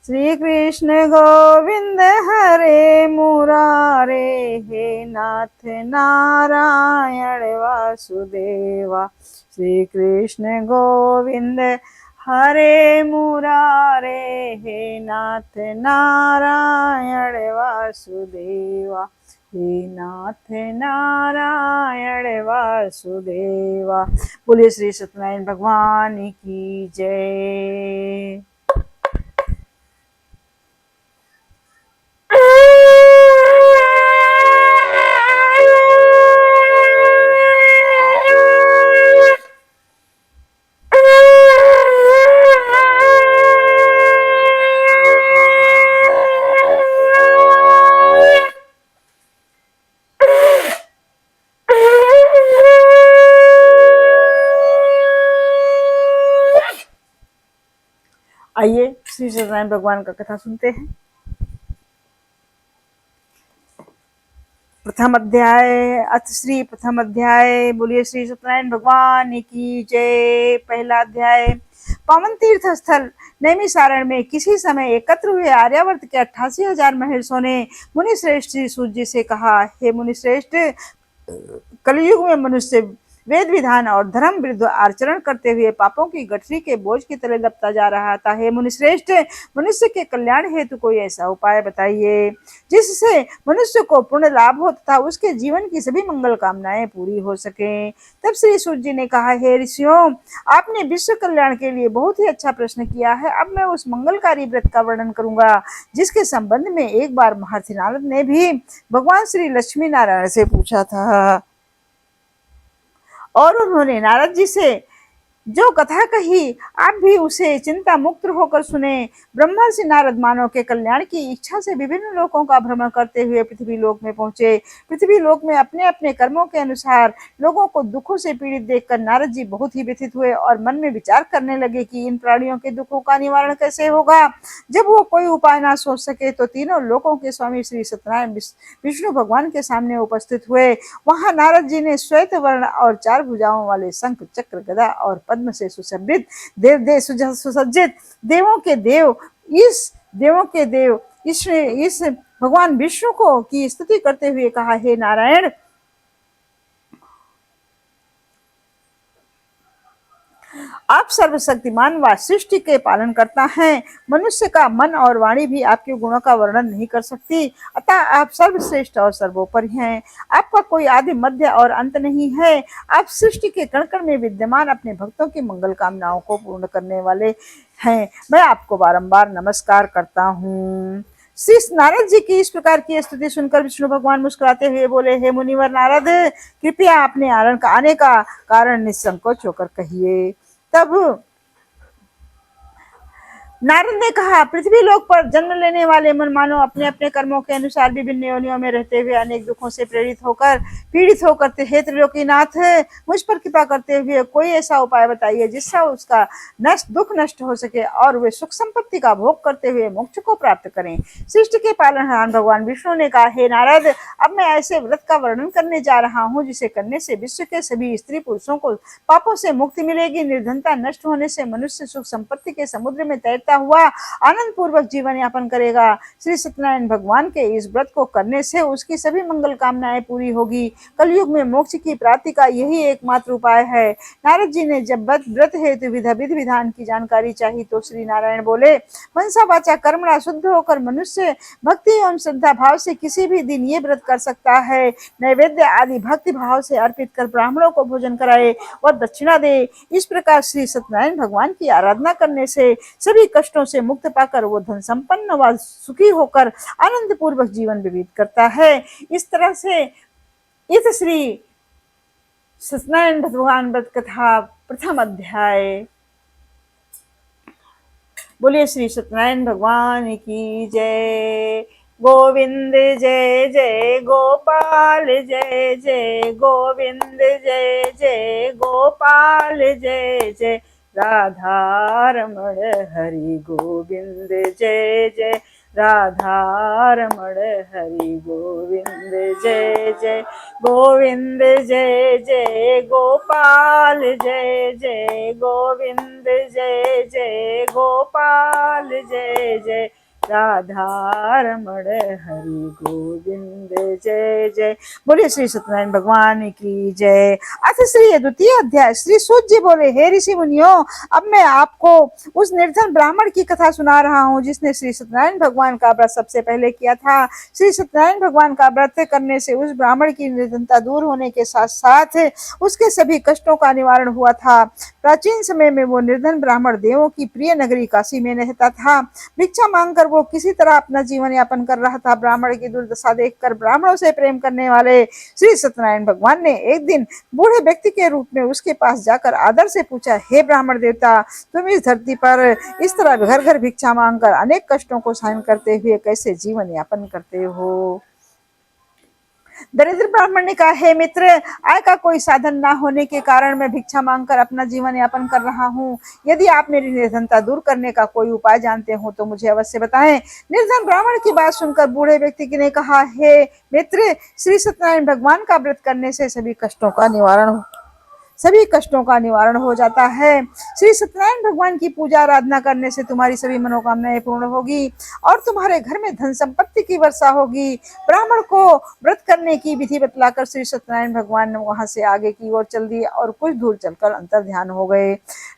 श्री कृष्ण गोविंद हरे मुरारे। हे नाथ नारायण वासुदेवा। श्री कृष्ण गोविंद हरे मुरारे। हे नाथ नारायण वासुदेवा। हे नाथ नारायण वासुदेवा। बोलिए श्री सत्यनारायण भगवान की जय। आइए श्री सत्यनारायण भगवान का कथा सुनते हैं। प्रथम अध्याय। अथ श्री प्रथम अध्याय। बोलिए श्री सत्यनारायण भगवान की जय। पहला अध्याय। पावन तीर्थ स्थल नैमिषारण्य में किसी समय एकत्र हुए आर्यावर्त के 88,000 महर्षियों ने मुनि श्रेष्ठ श्री सूत जी से कहा, हे मुनि श्रेष्ठ, कलयुग में मनुष्य वेद विधान और धर्म विरुद्ध आचरण करते हुए पापों की गठरी के बोझ की तरह दबता जा रहा था। हे मुनि श्रेष्ठ, मनुष्य के कल्याण हेतु कोई ऐसा उपाय बताइए जिससे मनुष्य को पूर्ण लाभ हो तथा उसके जीवन की सभी मंगल कामनाएं पूरी हो सके। तब श्री सूत जी ने कहा, हे ऋषियों, आपने विश्व कल्याण के लिए बहुत ही अच्छा प्रश्न किया है। अब मैं उस मंगलकारी व्रत का वर्णन करूंगा जिसके संबंध में एक बार महर्षि नारद ने भी भगवान श्री लक्ष्मी नारायण से पूछा था और उन्होंने नारद जी से जो कथा कही, आप भी उसे चिंता मुक्त होकर सुने। ब्रह्मर्षि नारद मानव के कल्याण की इच्छा से विभिन्न लोकों का भ्रमण करते हुए पृथ्वी लोक में पहुंचे। पृथ्वी लोक में अपने अपने कर्मों के अनुसार लोगों को दुखों से पीड़ित देखकर नारद जी बहुत ही व्यथित हुए और मन में विचार करने लगे कि इन प्राणियों के दुखों का निवारण कैसे होगा। जब वो कोई उपाय ना सोच सके तो तीनों लोकों के स्वामी श्री सत्यनारायण विष्णु भगवान के सामने उपस्थित हुए। वहां नारद जी ने श्वेत वर्ण और 4 भुजाओं वाले शंख, चक्र, गदा और पद्म से सुसज्जित देवों के देव इस भगवान विष्णु को की स्तुति करते हुए कहा, हे नारायण, आप सर्वशक्तिमान व सृष्टि के पालन करता हैं। मनुष्य का मन और वाणी भी आपके गुणों का वर्णन नहीं कर सकती, अतः आप सर्वश्रेष्ठ और सर्वोपरि हैं। आपका कोई आदि, मध्य और अंत नहीं है। आप सृष्टि के कण कण में विद्यमान अपने भक्तों की मंगल कामनाओं को पूर्ण करने वाले हैं। मैं आपको बारंबार नमस्कार करता हूँ। श्री नारद जी की इस प्रकार की स्तुति सुनकर विष्णु भगवान मुस्कुराते हुए बोले, हे मुनिवर नारद, कृपया अपने आने का कारण निसंकोच होकर कहिए। तब नारद ने कहा, पृथ्वी लोक पर जन्म लेने वाले मनमानो अपने अपने कर्मों के अनुसार विभिन्न योनियों में रहते हुए अनेक दुखों से पीड़ित होकर हे त्रिलोकीनाथ, मुझ पर कृपा करते हुए कोई ऐसा उपाय बताइए जिससे उसका दुख नष्ट हो सके और वे सुख संपत्ति का भोग करते हुए मोक्ष को प्राप्त करें। सृष्टि के पालनहार भगवान विष्णु ने कहा, हे नारद, अब मैं ऐसे व्रत का वर्णन करने जा रहा हूँ जिसे करने से विश्व के सभी स्त्री पुरुषों को पापों से मुक्ति मिलेगी। निर्धनता नष्ट होने से मनुष्य सुख संपत्ति के समुद्र में तैरता हुआ आनंद पूर्वक जीवन यापन करेगा। श्री सत्यनारायण भगवान के इस व्रत को करने से उसकी सभी मंगल कामनाएं पूरी होगी। कलयुग में मोक्ष की प्राप्ति का यही एकमात्र उपाय है। नारद जी ने जब व्रत हेतु विधि विधान की जानकारी चाहिए तो श्री नारायण बोले, मनसा वाचा कर्मणा शुद्ध होकर मनुष्य भक्ति एवं श्रद्धा भाव से किसी भी दिन ये व्रत कर सकता है। नैवेद्य आदि भक्ति भाव से अर्पित कर ब्राह्मणों को भोजन कराए और दक्षिणा दे। इस प्रकार श्री सत्यनारायण भगवान की आराधना करने से सभी कष्टों से मुक्त पाकर वो धन संपन्न व सुखी होकर आनंद पूर्वक जीवन व्यतीत करता है। इस तरह से इस श्री सत्यनारायण भगवान व्रत कथा प्रथम अध्याय। बोलिए श्री सत्यनारायण भगवान की जय। गोविंद जय जय गोपाल जय जय गोविंद जय जय गोपाल जय जय राधा रमण हरि गोविंद जय जय राधा रमण हरि गोविंद जय जय गोविंद जय जय गोपाल जय जय गोविंद जय जय गोपाल जय जय राधा रमण हरि गोविंद जय जय। बोलिए श्री सत्यनारायण भगवान की जय। अथ श्री द्वितीय अध्याय। श्री सूत जी बोले, हे ऋषि मुनियों, अब मैं आपको उस निर्धन ब्राह्मण की कथा सुना रहा हूँ जिसने श्री सत्यनारायण भगवान का व्रत सबसे पहले किया था। श्री सत्यनारायण भगवान का व्रत करने से उस ब्राह्मण की निर्धनता दूर होने के साथ साथ उसके सभी कष्टों का निवारण हुआ था। प्राचीन समय में वो निर्धन ब्राह्मण देवों की प्रिय नगरी काशी में रहता था। भिक्षा मांगकर वो किसी तरह अपना जीवन यापन कर रहा था। ब्राह्मण की दुर्दशा देखकर ब्राह्मणों से प्रेम करने वाले श्री सत्यनारायण भगवान ने एक दिन बूढ़े व्यक्ति के रूप में उसके पास जाकर आदर से पूछा, हे ब्राह्मण देवता, तुम इस धरती पर इस तरह घर घर भिक्षा मांगकर अनेक कष्टों को सहन करते हुए कैसे जीवन यापन करते हो? दरिद्र ब्राह्मण ने कहा, हे मित्र, आय का कोई साधन ना होने के कारण मैं भिक्षा मांगकर अपना जीवन यापन कर रहा हूँ। यदि आप मेरी निर्धनता दूर करने का कोई उपाय जानते हो तो मुझे अवश्य बताएं। निर्धन ब्राह्मण की बात सुनकर बूढ़े व्यक्ति ने कहा, हे मित्र, श्री सत्यनारायण भगवान का व्रत करने से सभी कष्टों का निवारण हो जाता है। श्री सत्यनारायण भगवान की पूजा आराधना करने से तुम्हारी सभी मनोकामनाएं पूर्ण होगी और तुम्हारे घर में धन संपत्ति की वर्षा होगी। ब्राह्मण को व्रत करने की विधि बतलाकर श्री सत्यनारायण भगवान वहां से आगे की ओर चल दिए और कुछ दूर चलकर अंतर ध्यान हो गए।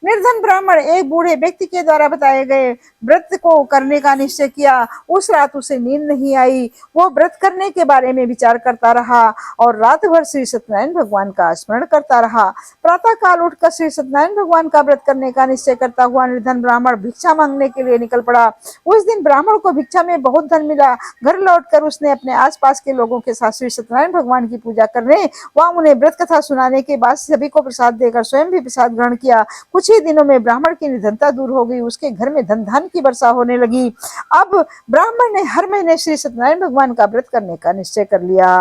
निर्धन ब्राह्मण एक बूढ़े व्यक्ति के द्वारा बताए गए व्रत को करने का निश्चय किया। उस रात उसे नींद नहीं आई। वो व्रत करने के बारे में विचार करता रहा और रात भर श्री सत्यनारायण भगवान का स्मरण करता रहा। प्रातः काल उठकर श्री सत्यनारायण भगवान का व्रत करने का निश्चय करता हुआ निर्धन ब्राह्मण भिक्षा मांगने के लिए निकल पड़ा। उस दिन ब्राह्मण को भिक्षा में बहुत धन मिला। घर लौटकर उसने अपने आसपास के लोगों के साथ श्री सत्यनारायण भगवान की पूजा करने व उन्हें व्रत कथा सुनाने के बाद सभी को प्रसाद देकर स्वयं भी प्रसाद ग्रहण किया। कुछ ही दिनों में ब्राह्मण की निर्धनता दूर हो गई। उसके घर में धन धान की वर्षा होने लगी। अब ब्राह्मण ने हर महीने श्री सत्यनारायण भगवान का व्रत करने का निश्चय कर लिया।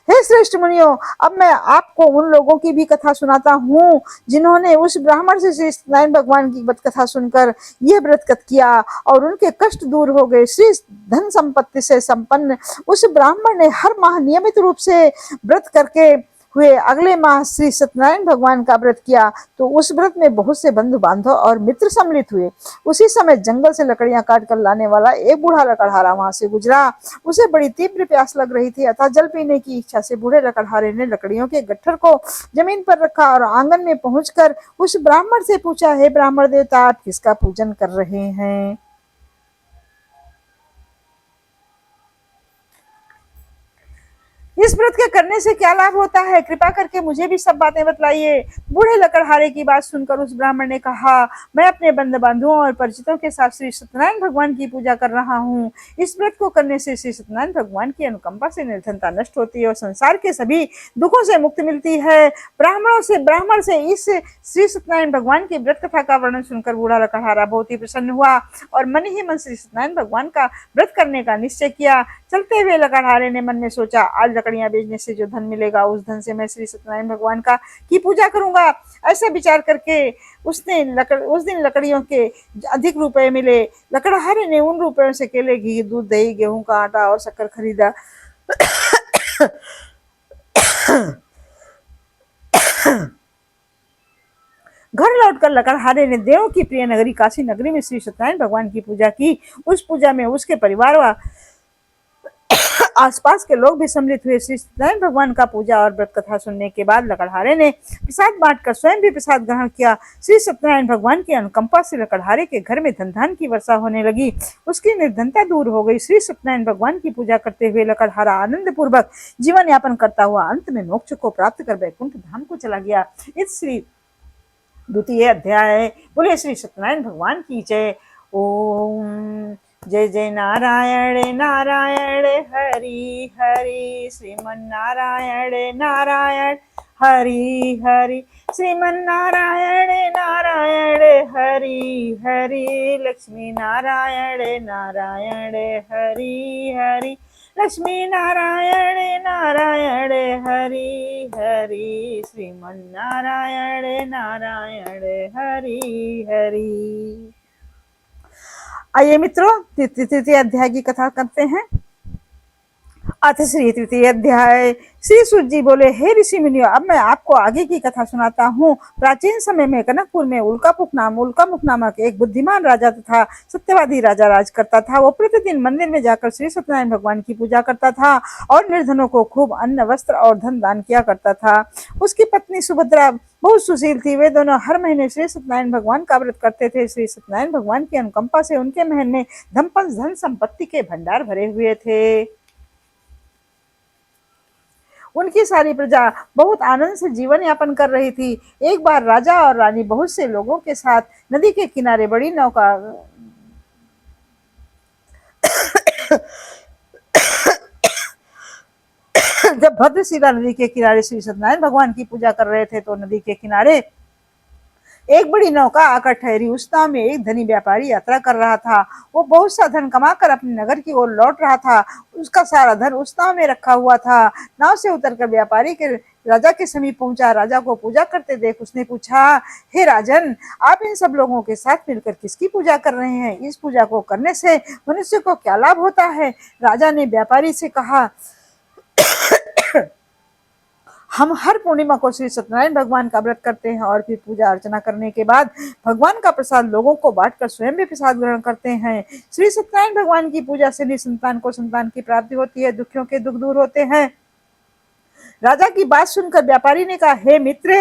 हे श्रेष्ठ मुनियों, अब मैं आपको उन लोगों की भी कथा सुनाता हूँ जिन्होंने उस ब्राह्मण से श्री सत्यनारायण भगवान की व्रत कथा सुनकर यह व्रत किया और उनके कष्ट दूर हो गए। श्री धन संपत्ति से संपन्न उस ब्राह्मण ने हर माह नियमित रूप से व्रत करके हुए अगले माह श्री सत्यनारायण भगवान का व्रत किया तो उस व्रत में बहुत से बंधु बांधव और मित्र सम्मिलित हुए। उसी समय जंगल से लकड़ियां काट कर लाने वाला एक बूढ़ा लकड़हारा वहां से गुजरा। उसे बड़ी तीव्र प्यास लग रही थी, अतः जल पीने की इच्छा से बूढ़े लकड़हारे ने लकड़ियों के गट्ठर को जमीन पर रखा और आंगन में पहुंचकर उस ब्राह्मण से पूछा, हे ब्राह्मण देवता, आप किसका पूजन कर रहे हैं? इस व्रत के करने से क्या लाभ होता है? कृपा करके मुझे भी सब बातें बतलाइए। बूढ़े लकड़हारे की बात सुनकर उस ब्राह्मण ने कहा, मैं अपने बंधु बांधुओं और परिचितों के साथ श्री सत्यनारायण भगवान की पूजा कर रहा हूँ। इस व्रत को करने से श्री सत्यनारायण भगवान की अनुकंपा से निर्धनता नष्ट होती है और संसार के सभी दुखों से मुक्ति मिलती है। ब्राह्मण से इस श्री सत्यनारायण भगवान की व्रत कथा का वर्णन सुनकर बूढ़ा लकड़हारा बहुत ही प्रसन्न हुआ और मन ही मन श्री सत्यनारायण भगवान का व्रत करने का निश्चय किया। चलते हुए लकड़हारे ने मन में सोचा, आज लकड़ियां बेचने से जो धन मिलेगा उस धन से मैं श्री सत्यनारायण भगवान का की पूजा करूंगा। ऐसा विचार करके उस दिन लकड़ियों के अधिक रुपए मिले। लकड़हारे ने उन रुपयों से केले, घी, दूध, दही, गेहूं का आटा और शक्कर खरीदा। घर लौटकर लकड़हारे ने देवों की प्रिय नगरी काशी नगरी में श्री सत्यनारायण भगवान की पूजा की। उस पूजा में उसके परिवार व आसपास के लोग भी सम्मिलित हुए। श्री सत्यनारायण भगवान का पूजा और व्रत कथा सुनने के बाद लकड़हारे ने प्रसाद बांटकर स्वयं भी प्रसाद ग्रहण किया। श्री सत्यनारायण भगवान की अनुकंपा से लकड़हारे के घर में धन धान की वर्षा होने लगी। उसकी निर्धनता दूर हो गई। श्री सत्यनारायण भगवान की पूजा करते हुए लकड़हारा आनंद पूर्वक जीवन यापन करता हुआ अंत में मोक्ष को प्राप्त कर वैकुंठ धाम को चला गया। इस श्री द्वितीय अध्याय। बोले श्री सत्यनारायण भगवान की जय। ओम जय जय नारायण नारायण हरि हरि, श्रीमन नारायण नारायण हरि हरि, श्रीमन नारायण नारायण हरि हरि, लक्ष्मी नारायण नारायण हरि हरि, लक्ष्मी नारायण नारायण हरि हरि, श्रीमन नारायण नारायण हरि हरि। आइए मित्रों, तृतीय अध्याय की कथा करते हैं। अथ श्री तृतीय अध्याय। श्री सूत जी बोले, हे ऋषि मुनियों, अब मैं आपको आगे की कथा सुनाता हूँ। प्राचीन समय में कनकपुर में उल्कामुख नामक एक बुद्धिमान राजा तथा सत्यवादी राजा राज करता था। वो प्रतिदिन मंदिर में जाकर श्री सत्यनारायण भगवान की पूजा करता था और निर्धनों को खूब अन्न, वस्त्र और धन दान किया करता था। उसकी पत्नी सुभद्रा बहुत सुशील थी। वे दोनों हर महीने श्री सत्यनारायण भगवान का व्रत करते थे। श्री सत्यनारायण भगवान की अनुकंपा से उनके महल में धन संपत्ति के भंडार भरे हुए थे। उनकी सारी प्रजा बहुत आनंद से जीवन यापन कर रही थी। एक बार राजा और रानी बहुत से लोगों के साथ नदी के किनारे बड़ी नौका जब भद्रशिला नदी के किनारे श्री सत्यनारायण भगवान की पूजा कर रहे थे तो नदी के किनारे एक बड़ी नौका आकर ठहरी। उस नाव में एक धनी व्यापारी यात्रा कर रहा था। वो बहुत सा धन कमाकर अपने नगर की ओर लौट रहा था। उसका सारा धन उस नाव में रखा हुआ था। नाव से उतरकर व्यापारी के राजा के समीप पहुंचा। राजा को पूजा करते देख उसने पूछा, हे राजन, आप इन सब लोगों के साथ मिलकर किसकी पूजा कर रहे हैं? इस पूजा को करने से मनुष्य को क्या लाभ होता है? राजा ने व्यापारी से कहा, हम हर पूर्णिमा को श्री सत्यनारायण भगवान का व्रत करते हैं और फिर पूजा अर्चना करने के बाद भगवान का प्रसाद लोगों को बांटकर स्वयं भी प्रसाद ग्रहण करते हैं। श्री सत्यनारायण भगवान की पूजा से निसंतान को संतान की प्राप्ति होती है, दुखियों के दुख दूर होते हैं। राजा की बात सुनकर व्यापारी ने कहा, हे मित्र,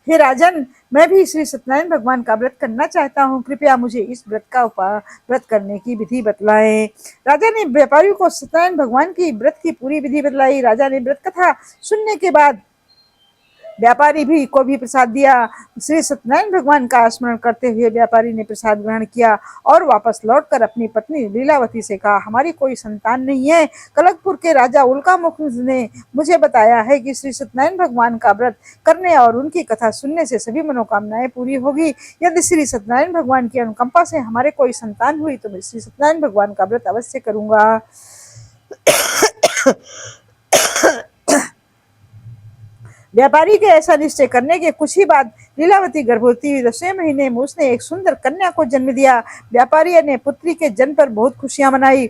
हे राजन, मैं भी श्री सत्यनारायण भगवान का व्रत करना चाहता हूँ। कृपया मुझे इस व्रत करने की विधि बतलाएं। राजा ने व्यापारी को सत्यनारायण भगवान की व्रत की पूरी विधि बतलाई। राजा ने व्रत कथा सुनने के बाद व्यापारी भी को भी प्रसाद दिया। श्री सत्यनारायण भगवान का स्मरण करते हुए व्यापारी ने प्रसाद ग्रहण किया और वापस लौटकर अपनी पत्नी लीलावती से कहा, हमारी कोई संतान नहीं है। कलकपुर के राजा उल्कामुख ने मुझे बताया है कि श्री सत्यनारायण भगवान का व्रत करने और उनकी कथा सुनने से सभी मनोकामनाएं पूरी होगी। यदि श्री सत्यनारायण भगवान की अनुकंपा से हमारे कोई संतान हुई तो मैं श्री सत्यनारायण भगवान का व्रत अवश्य करूंगा। व्यापारी के ऐसा निश्चय करने के कुछ ही बाद लीलावती गर्भवती हुई। 10वें महीने में उसने एक सुंदर कन्या को जन्म दिया। व्यापारी ने पुत्री के जन्म पर बहुत खुशियां मनाई,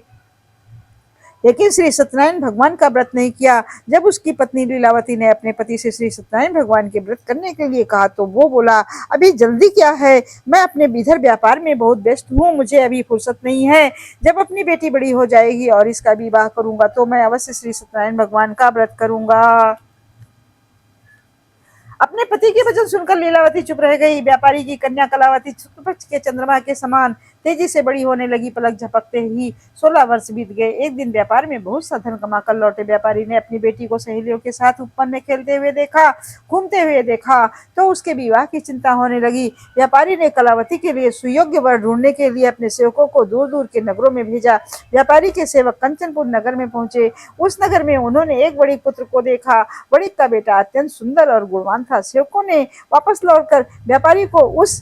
लेकिन श्री सत्यनारायण भगवान का व्रत नहीं किया। जब उसकी पत्नी लीलावती ने अपने पति से श्री सत्यनारायण भगवान के व्रत करने के लिए कहा तो वो बोला, अभी जल्दी क्या है, मैं अपने बीधर व्यापार में बहुत व्यस्त हूँ, मुझे अभी फुर्सत नहीं है। जब अपनी बेटी बड़ी हो जाएगी और इसका विवाह करूंगा तो मैं अवश्य श्री सत्यनारायण भगवान का व्रत करूंगा। अपने पति के वचन सुनकर लीलावती चुप रह गई। व्यापारी की कन्या कलावती शुक्ल पक्ष के चंद्रमा के समान तेजी से बड़ी होने लगी। पलक झपकते ही 16 वर्ष बीत गए। एक दिन व्यापार में बहुत सा धन कमाकर लौटे व्यापारी ने अपनी बेटी को सहेलियों के साथ उपवन में खेलते हुए देखा, घूमते हुए देखा तो उसके विवाह की चिंता होने लगी। व्यापारी ने कलावती के लिए सुयोग्य वर ढूंढने के लिए अपने सेवकों को दूर दूर के नगरों में भेजा। व्यापारी के सेवक कंचनपुर नगर में पहुंचे। उस नगर में उन्होंने एक बड़ी पुत्र को देखा। बड़ी का बेटा अत्यंत सुंदर और गुणवान था। सेवकों ने वापस लौटकर व्यापारी को उस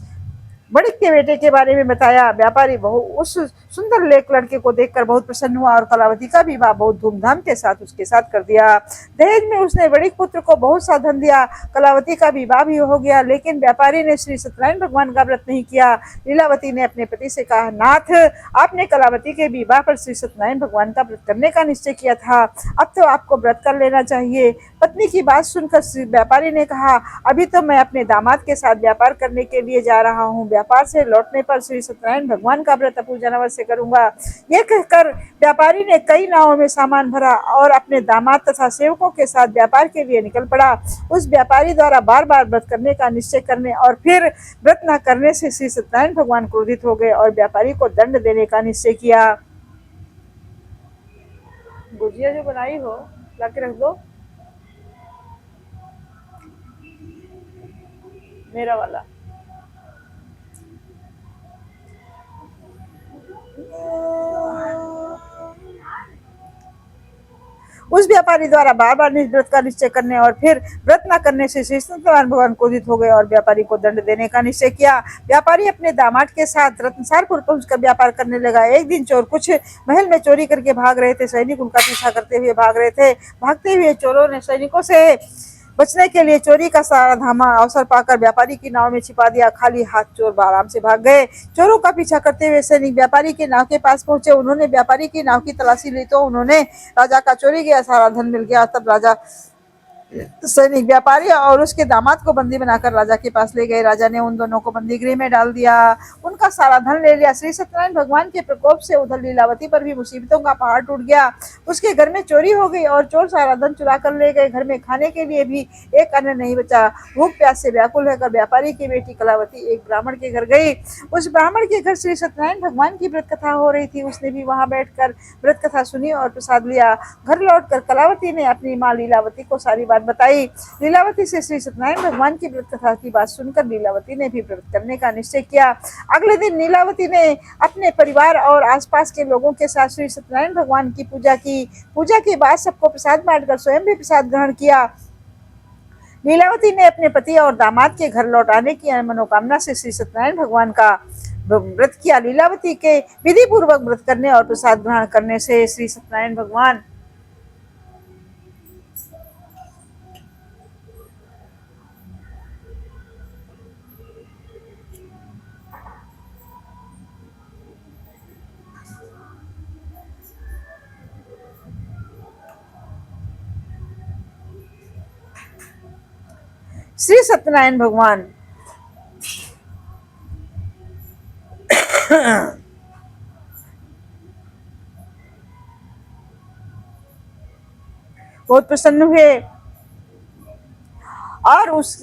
बड़े के बेटे के बारे में बताया। व्यापारी उस सुंदर लेख लड़के को देखकर बहुत प्रसन्न हुआ और कलावती का विवाह बहुत धूमधाम के साथ उसके साथ कर दिया। दहेज में उसने बड़े पुत्र को बहुत सा धन दिया। कलावती का विवाह भी हो गया, लेकिन व्यापारी ने श्री सत्यनारायण भगवान का व्रत नहीं किया। लीलावती ने अपने पति से कहा, नाथ, आपने कलावती के विवाह पर श्री सत्यनारायण भगवान का व्रत करने का निश्चय किया था, अब तो आपको व्रत कर लेना चाहिए। पत्नी की बात सुनकर व्यापारी ने कहा, अभी तो मैं अपने दामाद के साथ व्यापार करने के लिए जा रहा हूँ। व्यापार से लौटने पर श्री सत्यनारायण भगवान का व्रत पूजन अवश्य करूंगा। यह कहकर व्यापारी ने कई नावों में सामान भरा और अपने दामाद तथा सेवकों के साथ व्यापार के लिए निकल पड़ा। उस व्यापारी द्वारा बार बार व्रत करने का निश्चय करने और फिर व्रत न करने से श्री सत्यनारायण भगवान क्रोधित हो गए और व्यापारी को दंड देने का निश्चय किया। गुजिया जो बनाई हो ला के रख दो, मेरा वाला। उस व्यापारी द्वारा बार बार व्रत का निश्चय करने और फिर व्रत न करने से श्री सत्यनारायण भगवान क्रोधित हो गए और व्यापारी को दंड देने का निश्चय किया। व्यापारी अपने दामाद के साथ रत्नसारपुर पहुंचकर व्यापार करने लगा। एक दिन चोर कुछ महल में चोरी करके भाग रहे थे। सैनिक उनका पीछा करते हुए भाग रहे थे। भागते हुए चोरों ने सैनिकों से बचने के लिए चोरी का सारा धामा अवसर पाकर व्यापारी की नाव में छिपा दिया। खाली हाथ चोर आराम से भाग गए। चोरों का पीछा करते हुए सैनिक व्यापारी की नाव के पास पहुंचे। उन्होंने व्यापारी की नाव की तलाशी ली तो उन्होंने राजा का चोरी गया सारा धन मिल गया। तब राजा सैनिक व्यापारी और उसके दामाद को बंदी बनाकर राजा के पास ले गए। राजा ने उन दोनों को बंदी गृह में डाल दिया, उनका सारा धन ले लिया। श्री सत्यनारायण भगवान के प्रकोप से उधर लीलावती पर भी मुसीबतों का पहाड़ टूट गया। उसके घर में चोरी हो गई और चोर सारा धन चुरा कर ले गए। घर में खाने के लिए भी एक अन्न नहीं बचा। भूख प्यास से व्याकुल होकर व्यापारी की बेटी कलावती एक ब्राह्मण के घर गई। उस ब्राह्मण के घर श्री सत्यनारायण भगवान की व्रत कथा हो रही थी। उसने भी वहां बैठकर व्रत कथा सुनी और प्रसाद लिया। घर लौटकर कलावती ने अपनी माँ लीलावती को सारी बात बताई। लीलावती से श्री सत्यनारायण भगवान की व्रत कथा की बात सुनकर लीलावती ने भी व्रत करने का निश्चय किया। अगले दिन लीलावती ने अपने परिवार और आसपास के लोगों के साथ श्री सत्यनारायण भगवान की पूजा की। पूजा के बाद सबको प्रसाद बांटकर स्वयं भी प्रसाद ग्रहण किया। लीलावती ने अपने पति और दामाद के घर लौट आने की मनोकामना से श्री सत्यनारायण भगवान का व्रत किया। लीलावती के विधि पूर्वक व्रत करने और प्रसाद ग्रहण करने से श्री सत्यनारायण भगवान श्री सत्यनारायण भगवान बहुत प्रसन्न हुए और उस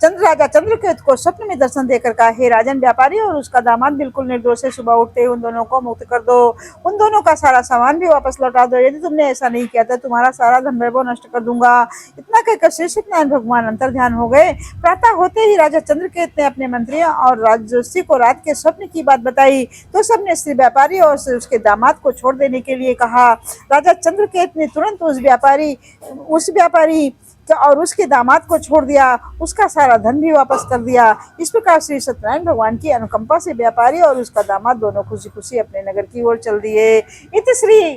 राजा चंद्रकेत को स्वप्न में दर्शन देकर कहा, हे राजन, व्यापारी और उसका दामाद बिल्कुल निर्दोष है। सुबह उठते ही उन दोनों को मुक्त कर दो, उन दोनों का सारा सामान भी वापस लौटा दो। यदि तुमने ऐसा नहीं किया तो तुम्हारा सारा धन वैभव नष्ट कर दूंगा। इतना कहकर श्री सत्यनारायण भगवान अंतर ध्यान हो गए। प्रातः होते ही राजा चंद्रकेत ने अपने मंत्रियों और राजर्षि को रात के स्वप्न की बात बताई तो सबने श्री व्यापारी और उसके दामाद को छोड़ देने के लिए कहा। राजा चंद्रकेत ने तुरंत उस व्यापारी और उसके दामाद को छोड़ दिया, उसका सारा धन भी वापस कर दिया। इस प्रकार श्री सत्यनारायण भगवान की अनुकंपा से व्यापारी और उसका दामाद दोनों खुशी खुशी अपने नगर की ओर चल दिए। इत श्री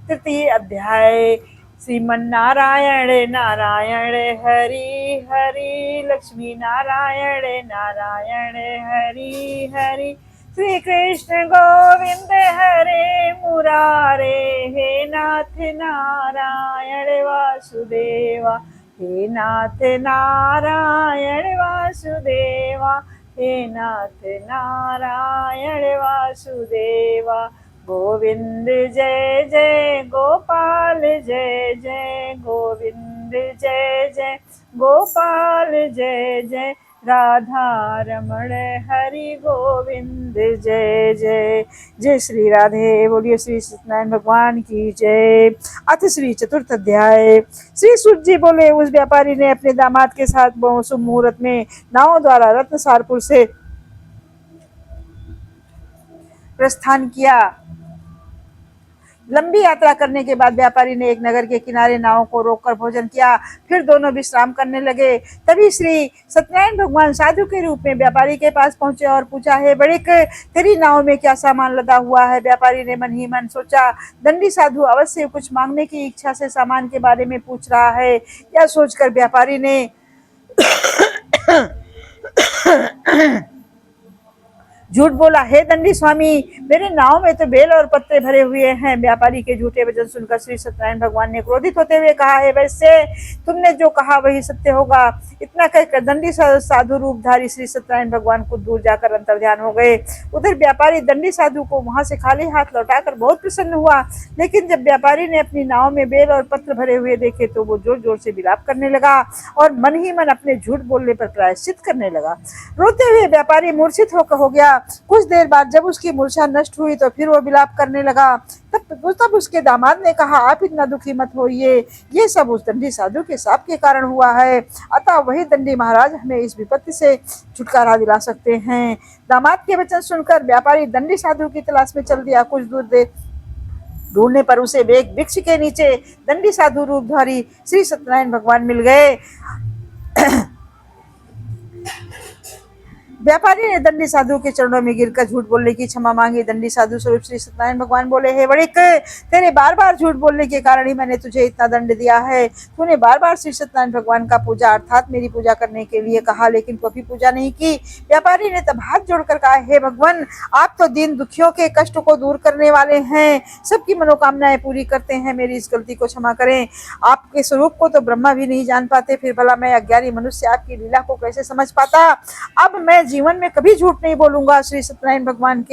तृतीय अध्याय। श्रीमन्नारायण नारायण हरि हरि, लक्ष्मी नारायण नारायण हरि हरि, श्री कृष्ण गोविंद हरे मुरारे, हे नाथ नारायण वासुदेवा, हे नाथ नारायण वासुदेवा, हे नाथ नारायण वासुदेवा। गोविंद जय जय गोपाल जय जय, गोविंद जय जय गोपाल जय जय, राधा रमण हरि गोविंद जय जय। जय श्री राधे। बोलिए श्री सत्यनारायण भगवान की जय। अथ श्री चतुर्थ अध्याय। श्री सूत जी बोले, उस व्यापारी ने अपने दामाद के साथ शुभ मुहूर्त में नाव द्वारा रत्नसारपुर से प्रस्थान किया। लंबी यात्रा करने के बाद व्यापारी ने एक नगर के किनारे नाव को रोककर भोजन किया। फिर दोनों विश्राम करने लगे। तभी श्री सत्यनारायण भगवान साधु के रूप में व्यापारी के पास पहुंचे और पूछा, है बड़िक, तेरी नाव में क्या सामान लदा हुआ है? व्यापारी ने मन ही मन सोचा, दंडी साधु अवश्य कुछ मांगने की इच्छा से सामान के बारे में पूछ रहा है। यह सोचकर व्यापारी ने झूठ बोला, हे दंडी स्वामी, मेरे नाव में तो बेल और पत्ते भरे हुए हैं। व्यापारी के झूठे वचन सुनकर श्री सत्यनारायण भगवान ने क्रोधित होते हुए कहा, है वैसे तुमने जो कहा वही सत्य होगा। इतना कहकर दंडी साधु रूपधारी श्री सत्यनारायण भगवान को दूर जाकर अंतर्ध्यान हो गए। उधर व्यापारी दंडी साधु को वहां से खाली हाथ लौटाकर बहुत प्रसन्न हुआ, लेकिन जब व्यापारी ने अपनी नाव में बेल और पत्र भरे हुए देखे तो वो जोर जोर से विलाप करने लगा और मन ही मन अपने झूठ बोलने पर प्रायश्चित करने लगा। रोते हुए व्यापारी मूर्छित हो गया। कुछ देर बाद जब उसकी मूर्छा नष्ट हुई तो फिर वो विलाप करने लगा। तब उसके दामाद ने कहा, आप इतना दुखी मत होइए, ये सब उस दंडी साधु के शाप के कारण हुआ है। अतः वही दंडी महाराज हमें इस विपत्ति से छुटकारा दिला सकते हैं। दामाद के वचन सुनकर व्यापारी दंडी साधु की तलाश में चल दिया। कुछ दूर दे ढूंढने पर उसे एक वृक्ष के नीचे दंडी साधु रूपधारी श्री सत्यनारायण भगवान मिल गए। व्यापारी ने दंडी साधु के चरणों में गिरकर झूठ बोलने की क्षमा मांगी। दंडी साधु स्वरूप श्री सत्यनारायण भगवान बोले, हे बड़िक, तेरे बार बार झूठ बोलने के कारण ही मैंने तुझे इतना दंड दिया है। तूने बार बार श्री सत्यनारायण भगवान का पूजा अर्थात मेरी पूजा करने के लिए कहा, लेकिन कभी पूजा नहीं की। व्यापारी ने तब हाथ जोड़कर कहा, हे भगवान, आप तो दीन दुखियों के कष्ट को दूर करने वाले हैं, सबकी मनोकामनाएं पूरी करते हैं। मेरी इस गलती को क्षमा करें। आपके स्वरूप को तो ब्रह्मा भी नहीं जान पाते, फिर भला मैं अज्ञानी मनुष्य आपकी लीला को कैसे समझ पाता। अब मैं जीवन में कभी झूठ नहीं बोलूंगा। श्री सत्यनारायण भगवान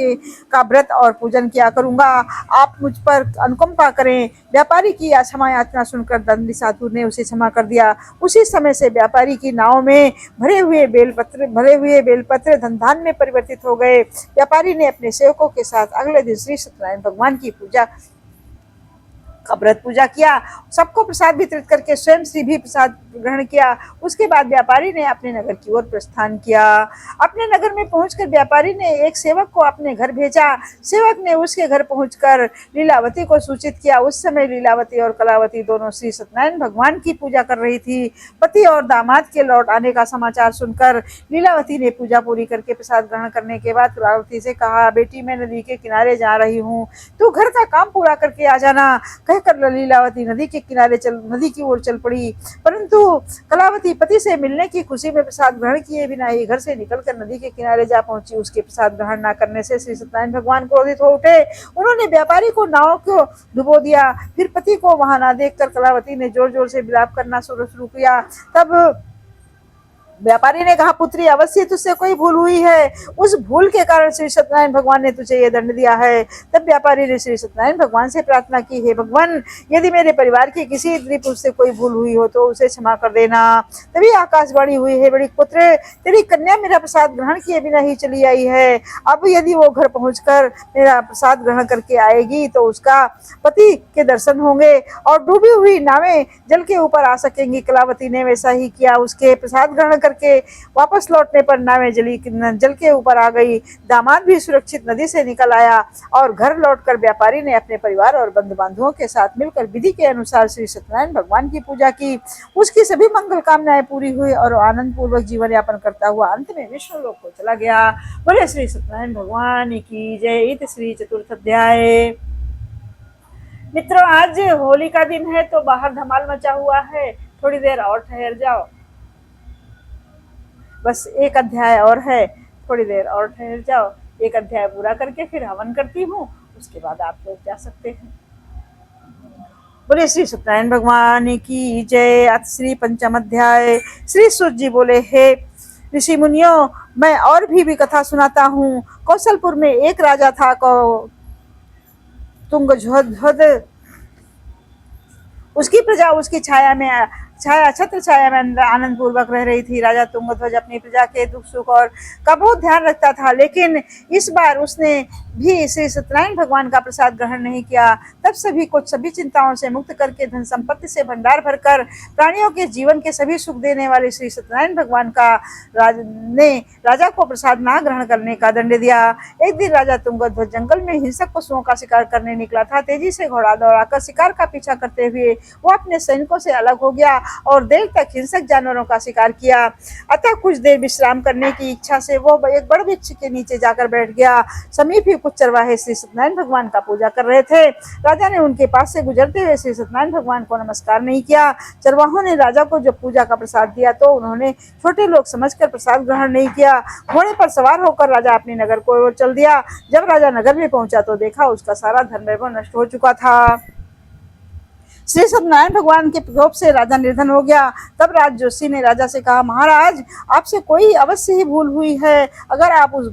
का व्रत और पूजन किया करूंगा। आप मुझ पर अनुकंपा करें। व्यापारी की क्षमा याचना सुनकर दंडी साधु ने उसे क्षमा कर दिया। उसी समय से व्यापारी की नाव में भरे हुए बेलपत्र धन धान में परिवर्तित हो गए। व्यापारी ने अपने सेवकों के साथ अगले दिन श्री सत्यनारायण भगवान की पूजा का व्रत पूजा किया, सबको प्रसाद वितरित करके स्वयं श्री भी प्रसाद ग्रहण किया। उसके बाद व्यापारी ने अपने नगर की ओर प्रस्थान किया। अपने नगर में पहुंचकर व्यापारी ने एक सेवक को अपने घर भेजा। सेवक ने उसके घर पहुंचकर लीलावती को सूचित किया। उस समय लीलावती और कलावती दोनों श्री सत्यनारायण भगवान की पूजा कर रही थी। पति और दामाद के लौट आने का समाचार सुनकर लीलावती ने पूजा पूरी करके प्रसाद ग्रहण करने के बाद कलावती से कहा, बेटी मैं नदी के किनारे जा रही हूँ, तू घर का काम पूरा करके आ जाना। कहकर लीलावती नदी की ओर चल पड़ी। परंतु कलावती पति से मिलने की खुशी में प्रसाद ग्रहण किए बिना ही घर से निकलकर नदी के किनारे जा पहुंची। उसके प्रसाद ग्रहण न करने से श्री सत्यनारायण भगवान क्रोधित हो उठे। उन्होंने व्यापारी को नाव को डुबो दिया। फिर पति को वहां न देखकर कलावती ने जोर जोर से विलाप करना शुरू किया। तब व्यापारी ने कहा, पुत्री अवश्य तुझसे कोई भूल हुई है, उस भूल के कारण श्री सत्यनारायण भगवान ने तुझे ये दंड दिया है। तब व्यापारी ने श्री सत्यनारायण भगवान से प्रार्थना की, हे भगवान, यदि मेरे परिवार के किसी स्त्री पुरुष से कोई भूल हुई हो तो उसे क्षमा कर देना। तभी आकाशवाणी हुई, हे बड़ी पुत्र, तेरी कन्या मेरा प्रसाद ग्रहण किए बिना ही चली आई है। अब यदि वो घर पहुंचकर मेरा प्रसाद ग्रहण करके आएगी तो उसका पति के दर्शन होंगे और डूबी हुई नावें जल के ऊपर आ सकेंगी। कलावती ने वैसा ही किया। उसके प्रसाद ग्रहण करके वापस लौटने पर नावें जल के ऊपर आ गई। दामाद भी सुरक्षित नदी से निकल आया और घर लौटकर व्यापारी ने अपने परिवार और बंधु बांधवों के साथ मिलकर विधि के अनुसार श्री सत्यनारायण भगवान की पूजा की। उसकी सभी मंगल कामनाएं पूरी हुई और आनंद पूर्वक जीवन यापन करता हुआ अंत में विष्णु लोक को चला गया। बोले श्री सत्यनारायण भगवान की जय। इत श्री चतुर्थ अध्याय। मित्रों, आज होली का दिन है तो बाहर धमाल मचा हुआ है, थोड़ी देर और ठहर जाओ, बस एक अध्याय और है, थोड़ी देर और ठहर जाओ, एक अध्याय पूरा करके फिर हवन करती हूँ, उसके बाद आप लोग जा सकते हैं। बोले श्री सत्यनारायण भगवान की जय। अथ श्री पंचम अध्याय। श्री सूत जी बोले, हे ऋषि मुनियों, मैं और भी कथा सुनाता हूँ। कौशलपुर में एक राजा था, तुंगध्वज। उसकी प्रजा उसकी छत्र छाया में आनंद पूर्वक रह रही थी। राजा तुंगध्वज अपनी प्रजा के दुख सुख और का बहुत ध्यान रखता था, लेकिन इस बार उसने भी श्री सत्यनारायण भगवान का प्रसाद ग्रहण नहीं किया। तब सभी चिंताओं से मुक्त करके धन संपत्ति से भंडार भरकर प्राणियों के जीवन के सभी सुख देने वाले श्री सत्यनारायण भगवान का राजा को प्रसाद न ग्रहण करने का दंड दिया। एक दिन राजा तुंगध्वज जंगल में हिंसक पशुओं का शिकार करने निकला था। तेजी से घोड़ा दौड़ाकर शिकार का पीछा करते हुए वो अपने सैनिकों से अलग हो गया और देर तक हिंसक जानवरों का शिकार किया। अतः कुछ देर विश्राम करने की इच्छा से वो एक बड़े वृक्ष के नीचे जाकर बैठ गया। समीप ही कुछ चरवाहे श्री सत्यनारायण भगवान का पूजा कर रहे थे। राजा ने उनके पास से गुजरते हुए श्री सत्यनारायण भगवान को नमस्कार नहीं किया। चरवाहों ने राजा को जब पूजा का प्रसाद दिया तो उन्होंने छोटे लोग समझकर प्रसाद ग्रहण नहीं किया। घोड़े पर सवार होकर राजा अपने नगर को ओर चल दिया। जब राजा नगर में पहुंचा तो देखा उसका सारा धन वैभव नष्ट हो चुका था। श्री सत्यनारायण भगवान के प्रकोप से राजा निर्धन हो गया। तब राजजोशी ने राजा से कहा, महाराज, आपसे कोई अवश्य ही भूल हुई है। अगर आप उस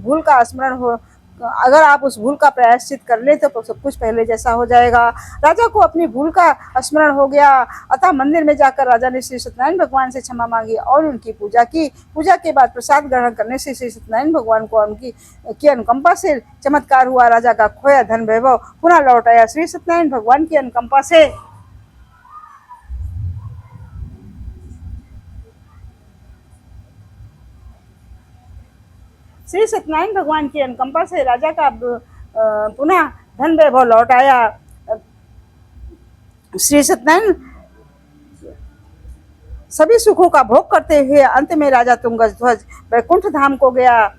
भूल का प्रायश्चित कर ले तो सब कुछ पहले जैसा हो जाएगा। राजा को अपनी भूल का स्मरण हो गया। अतः मंदिर में जाकर राजा ने श्री सत्यनारायण भगवान से क्षमा मांगी और उनकी पूजा की। पूजा के बाद प्रसाद ग्रहण करने से श्री सत्यनारायण भगवान को उनकी अनुकंपा से चमत्कार हुआ। राजा का खोया धन वैभव पुनः लौट आया। श्री सत्यनारायण भगवान की अनुकंपा से राजा का पुनः धन वैभव लौट आया। श्री सत्यनारायण सभी सुखों का भोग करते हुए अंत में राजा तुंगध्वज वैकुंठ धाम को गया।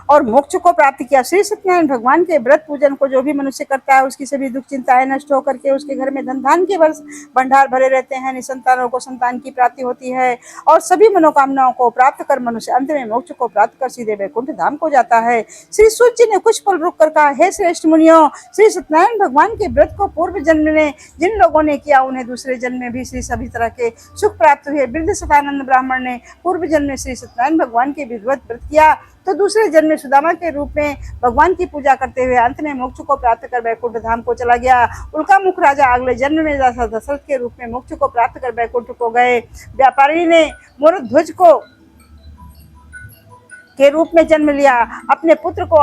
और मोक्ष को प्राप्त किया। श्री सत्यनारायण भगवान के व्रत पूजन को जो भी मनुष्य करता है उसकी सभी दुख चिंताएं नष्ट होकर के उसके घर में धन धान के भंडार भरे रहते हैं। निसंतानों को संतान की प्राप्ति होती है और सभी मनोकामनाओं को प्राप्त कर मनुष्य अंत में मोक्ष को प्राप्त कर सीधे वैकुंठ धाम को जाता है। श्री सूत जी ने कुछ पल रुक कर कहा, हे श्रेष्ठ मुनियों, श्री सत्यनारायण भगवान के व्रत को पूर्व जन्म में जिन लोगों ने किया उन्हें दूसरे जन्म में भी श्री सभी तरह के सुख प्राप्त हुए। वृद्ध सतानंद ब्राह्मण ने पूर्व जन्म में श्री सत्यनारायण भगवान के विधिवत व्रत किया तो दूसरे जन्म में सुदामा के रूप में भगवान की पूजा करते हुए अंत में मोक्ष को प्राप्त कर वैकुंठ धाम को चला गया। उल्का मुख राजा अगले जन्म में दशरथ के रूप में मोक्ष को प्राप्त कर वैकुंठ को गए। व्यापारी ने मोरध्वज को के रूप में जन्म लिया, अपने पुत्र को